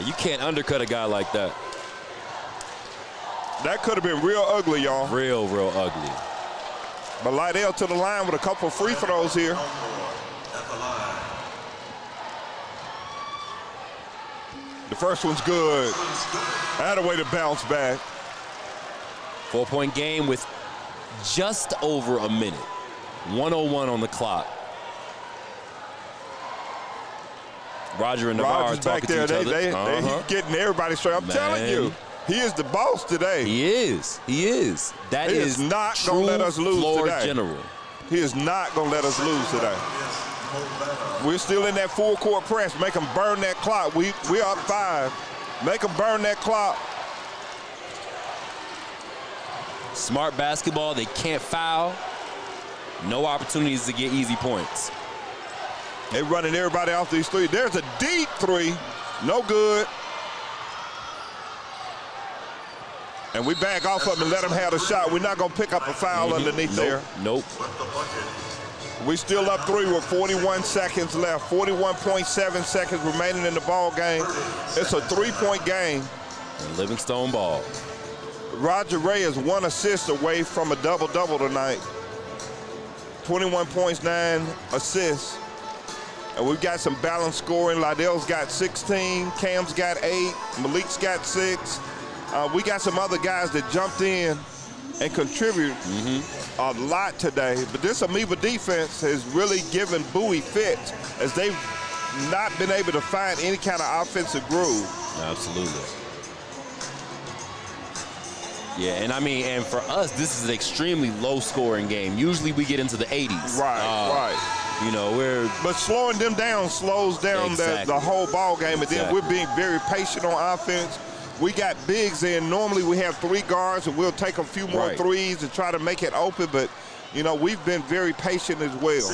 You can't undercut a guy like that. That could have been real ugly, y'all. Real ugly. But Liddell to the line with a couple of free throws here. The first one's good. Had a way to bounce back. 4-point game with just over a minute. 1:01 on the clock. Roger and Navarre talking to each other. He's getting everybody straight. I'm telling you, he is the boss today. He is. That is not going to let us lose today. General. He is not going to let us lose today. We're still in that full court press. Make them burn that clock. We're up 5. Make them burn that clock. Smart basketball. They can't foul. No opportunities to get easy points. They're running everybody off these three. There's a deep three. No good. And we back off of them and let them have a shot. We're not going to pick up a foul underneath there. Nope. We still up 3 with 41 seconds left. 41.7 seconds remaining in the ball game. It's a 3-point game. And Livingstone ball. Roger Ray is 1 assist away from a double-double tonight. 21 points, 9 assists. And we've got some balanced scoring. Lydell's got 16, Cam's got 8, Malik's got 6. We got some other guys that jumped in and contributed a lot today. But this Amoeba defense has really given Bowie fits as they've not been able to find any kind of offensive groove. Absolutely. Yeah, and I mean, and for us, this is an extremely low-scoring game. Usually we get into the 80s. Right. You know, but slowing them down slows down the whole ball game, and then we're being very patient on offense. We got bigs in. Normally we have 3 guards, and we'll take a few more threes and try to make it open, but, you know, we've been very patient as well.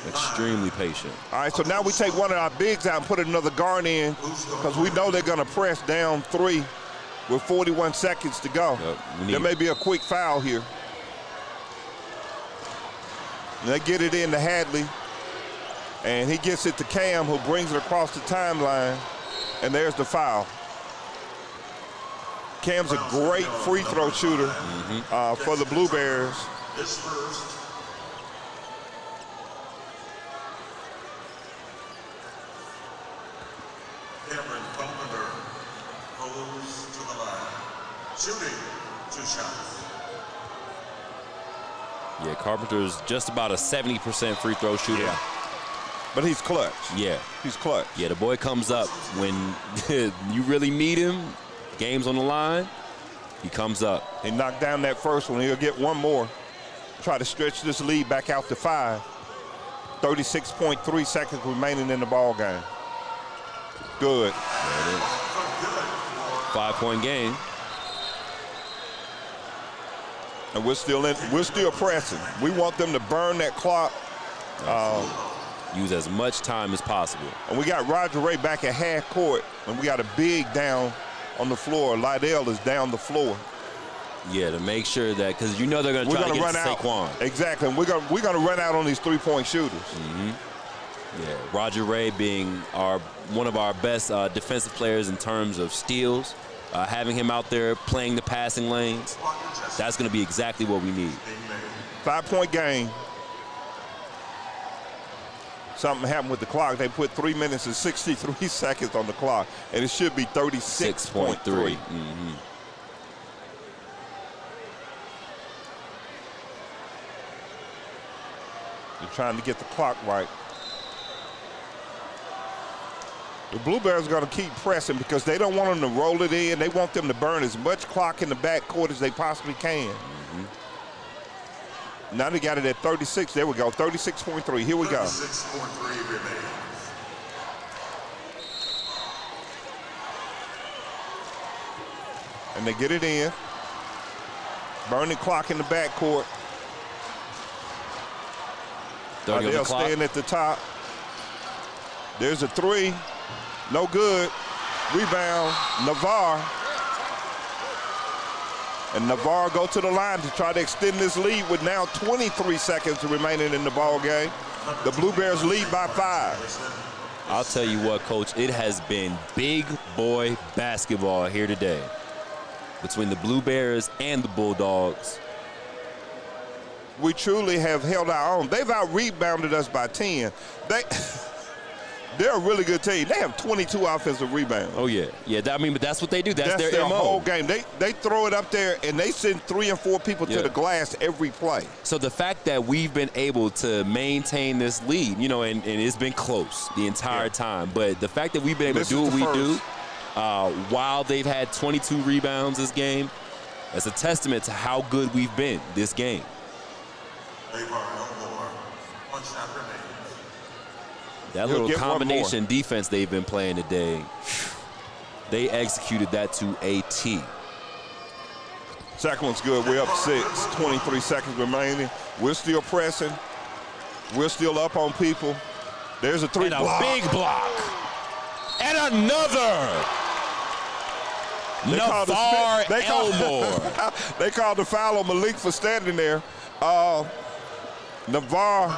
Extremely patient. All right, so now we take one of our bigs out and put another guard in because we know they're going to press down 3 with 41 seconds to go. There may be a quick foul here. And they get it in to Hadley, and he gets it to Cam, who brings it across the timeline, and there's the foul. Cam's a great free throw shooter for the Blue Bears. Cameron Carpenter goes to the line, shooting 2 shots. Yeah, Carpenter's just about a 70% free throw shooter. Yeah. But he's clutch. Yeah. He's clutch. Yeah, the boy comes up when you really need him. Game's on the line. He comes up. He knocked down that first one. He'll get one more. Try to stretch this lead back out to 5. 36.3 seconds remaining in the ball game. Good. There it is. 5-point game. And we're still pressing. We want them to burn that clock. Use as much time as possible. And we got Roger Ray back at half court, and we got a big down on the floor. Lydell is down the floor. Yeah, to make sure that, because you know they're going to try to get to Saquon. Exactly, and we're going to run out on these 3-point shooters. Yeah, Roger Ray being one of our best defensive players in terms of steals. Having him out there playing the passing lanes, that's going to be exactly what we need. 5-point game. Something happened with the clock. They put 3 minutes and 63 seconds on the clock, and it should be 36.3. They're trying to get the clock right. The Blue Bears are going to keep pressing because they don't want them to roll it in. They want them to burn as much clock in the backcourt as they possibly can. Now they got it at 36. There we go, 36.3. Here we go. 36.3 remains. And they get it in. Burning clock in the backcourt. They'll stand at the top. There's a 3. No good. Rebound, Navarre. And Navarre go to the line to try to extend this lead with now 23 seconds remaining in the ball game. The Blue Bears lead by 5. I'll tell you what, Coach, it has been big boy basketball here today between the Blue Bears and the Bulldogs. We truly have held our own. They've out-rebounded us by 10. They're a really good team. They have 22 offensive rebounds. Oh, yeah. Yeah, but that's what they do. That's their MO. Whole game. They throw it up there, and they send 3 and 4 people to the glass every play. So the fact that we've been able to maintain this lead, you know, and it's been close the entire time, but the fact that we've been able to do what we do while they've had 22 rebounds this game, that's a testament to how good we've been this game. That little combination defense they've been playing today, they executed that to a T. Second one's good. We're up 6, 23 seconds remaining. We're still pressing. We're still up on people. There's a three block. And a big block. And another. Navar Elmore. They called the foul on Malik for standing there. Navar.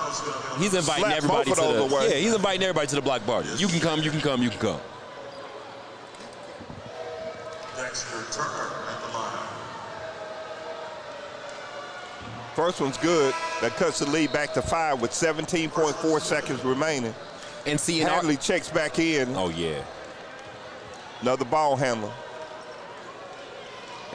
He's inviting everybody to the he's inviting everybody to the block party. You can come, you can come, you can come. Dexter Turner at the line. First one's good. That cuts the lead back to 5 with 17.4 seconds remaining. And see, Hadley checks back in. Oh, yeah. Another ball handler.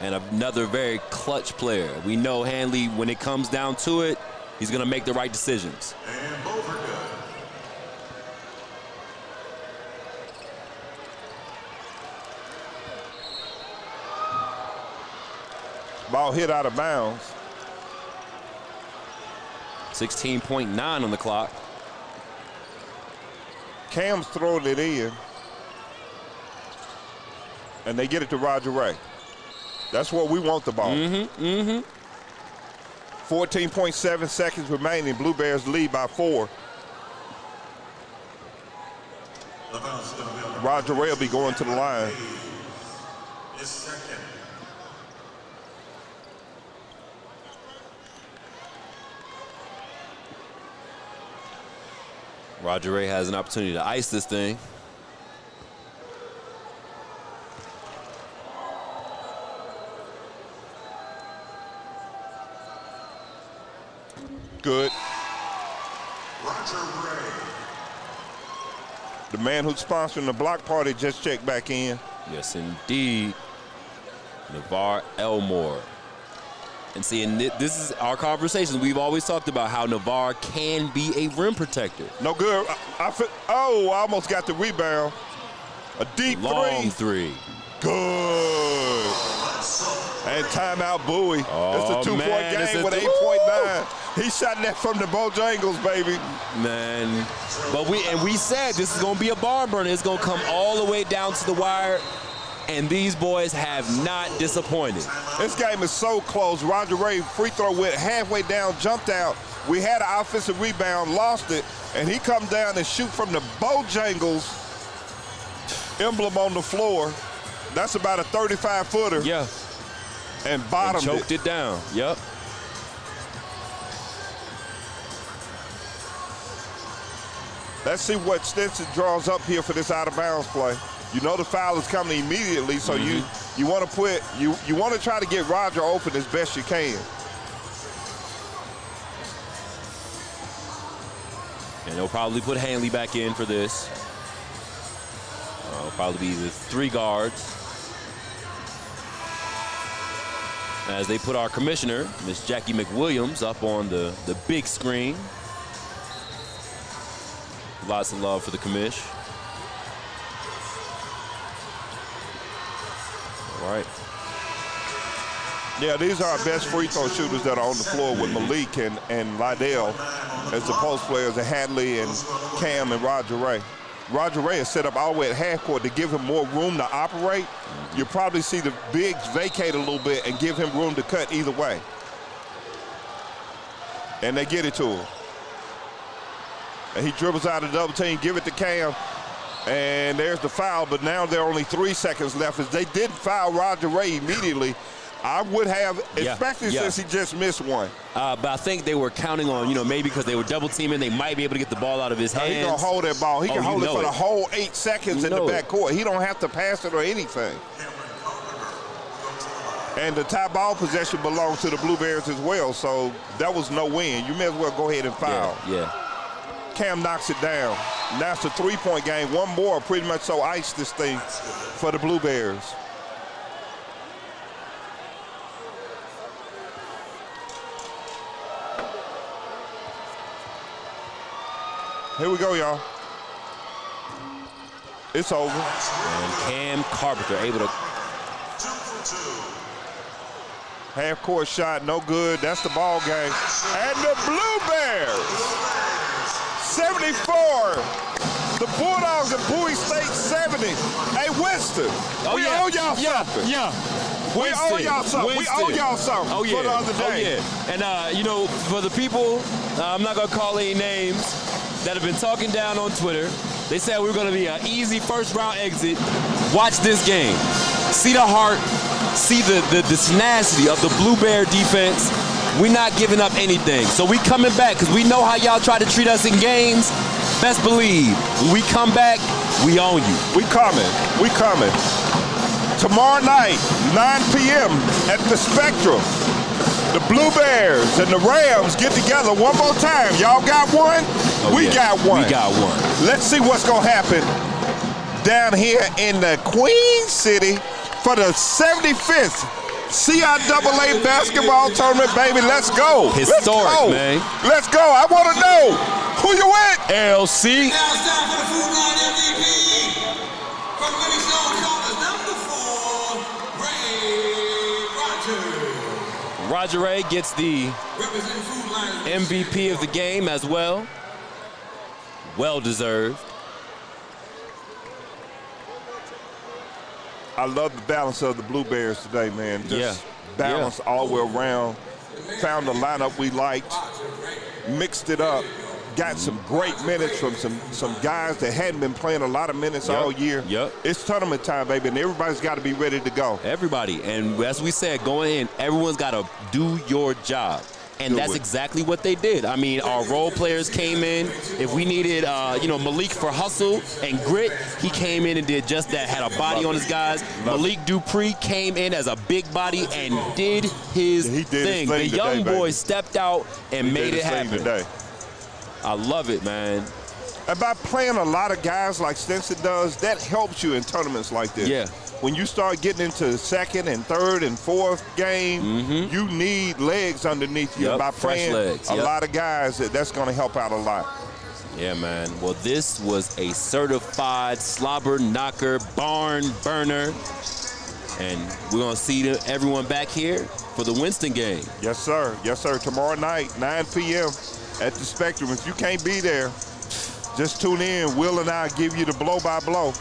And another very clutch player. We know Hanley, when it comes down to it, he's going to make the right decisions. And both are good. Ball hit out of bounds. 16.9 on the clock. Cam's throwing it in. And they get it to Roger Ray. That's where we want the ball. 14.7 seconds remaining. Blue Bears lead by 4. Roger Ray will be going to the line. His second. Roger Ray has an opportunity to ice this thing. Good. Roger Ray. The man who's sponsoring the block party just checked back in. Yes, indeed. Navar Elmore. And see, and this is our conversation. We've always talked about how Navar can be a rim protector. No good. I almost got the rebound. A deep long three. Good. And timeout Bowie. It's a 2-point game with 8.9. He shot that from the Bojangles, baby. Man. But we said this is going to be a barn burner. It's going to come all the way down to the wire. And these boys have not disappointed. This game is so close. Roger Ray free throw went halfway down, jumped out. We had an offensive rebound, lost it, and he come down and shoot from the Bojangles emblem on the floor. That's about a 35-footer. Yeah. And bottomed choked it down. Yep. Let's see what Stinson draws up here for this out-of-bounds play. You know the foul is coming immediately, so you want to you want to try to get Roger open as best you can. And they'll probably put Hanley back in for this. It'll probably be the 3 guards. As they put our commissioner, Miss Jackie McWilliams, up on the big screen. Lots of love for the commish. All right. Yeah, these are our best free throw shooters that are on the floor with Malik and Lydell as the post players, and Hadley and Cam and Roger Ray. Roger Ray is set up all the way at half court to give him more room to operate. You'll probably see the bigs vacate a little bit and give him room to cut either way. And they get it to him. And he dribbles out of the double team, give it to Cam. And there's the foul, but now there are only 3 seconds left. As they didn't foul Roger Ray immediately, I would have, especially since he just missed one. But I think they were counting on, maybe because they were double teaming, they might be able to get the ball out of his hands. He gonna hold that ball. He can hold it for the whole 8 seconds in the backcourt. He don't have to pass it or anything. And the tie ball possession belongs to the Blue Bears as well, so that was no win. You may as well go ahead and foul. Yeah. Cam knocks it down. Now it's a 3-point game. One more pretty much so ice this thing for the Blue Bears. Here we go, y'all. It's over. And Cam Carpenter able to. Half-court shot, no good. That's the ball game. And the Blue Bears, 74. The Bulldogs of Bowie State, 70. Hey, Winston, we owe y'all something. Yeah. We owe y'all something. We owe y'all something Oh, yeah. for the other day. Oh, yeah. And, you know, for the people, I'm not going to call any names, that have been talking down on Twitter, they said we're going to be an easy first-round exit. Watch this game. See the heart. See the tenacity of the Blue Bear defense. We're not giving up anything. So we coming back because we know how y'all try to treat us in games. Best believe, when we come back, we own you. We coming. We coming. Tomorrow night, 9 p.m. at the Spectrum, the Blue Bears and the Rams get together one more time. Y'all got one? We got one. We got one. Let's see what's going to happen down here in the Queen City for the 75th CIAA basketball tournament, baby. Let's go. Historic, Let's go. man. Let's go. I want to know who you with. LC. Now it's time for the food line MVP from Livingstone College, number 4, Ray Rogers. Roger Ray gets the MVP of the game as well. Well deserved. I love the balance of the Blue Bears today, man. Just balance all the way around. Found the lineup we liked, mixed it up, got some great minutes from some guys that hadn't been playing a lot of minutes all year. It's tournament time, baby, and everybody's got to be ready to go. Everybody, and as we said, going in, everyone's got to do your job. And that's exactly what they did. I mean, our role players came in. If we needed, you know, Malik for hustle and grit, he came in and did just that, had a body on his guys. Malik Dupree came in as a big body and did his thing. The young boy stepped out and made it happen. I love it, man. And by playing a lot of guys like Stinson does, that helps you in tournaments like this. Yeah. When you start getting into second and third and fourth game, you need legs underneath you. By playing a lot of guys, that's going to help out a lot. Yeah, man. Well, this was a certified slobber knocker, barn burner. And we're going to see everyone back here for the Winston game. Yes, sir. Yes, sir. Tomorrow night, 9 p.m. at the Spectrum. If you can't be there, just tune in. Will and I give you the blow-by-blow.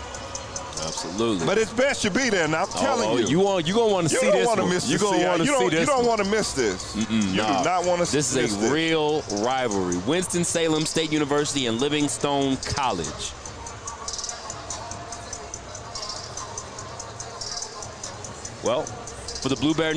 Absolutely. But it's best you be there, and I'm telling you. You're going to want to see this one. You're going to want to see this. You don't want to miss this. You do not want to miss this. This is a real rivalry. Winston-Salem State University and Livingstone College. Well, for the Blue Bear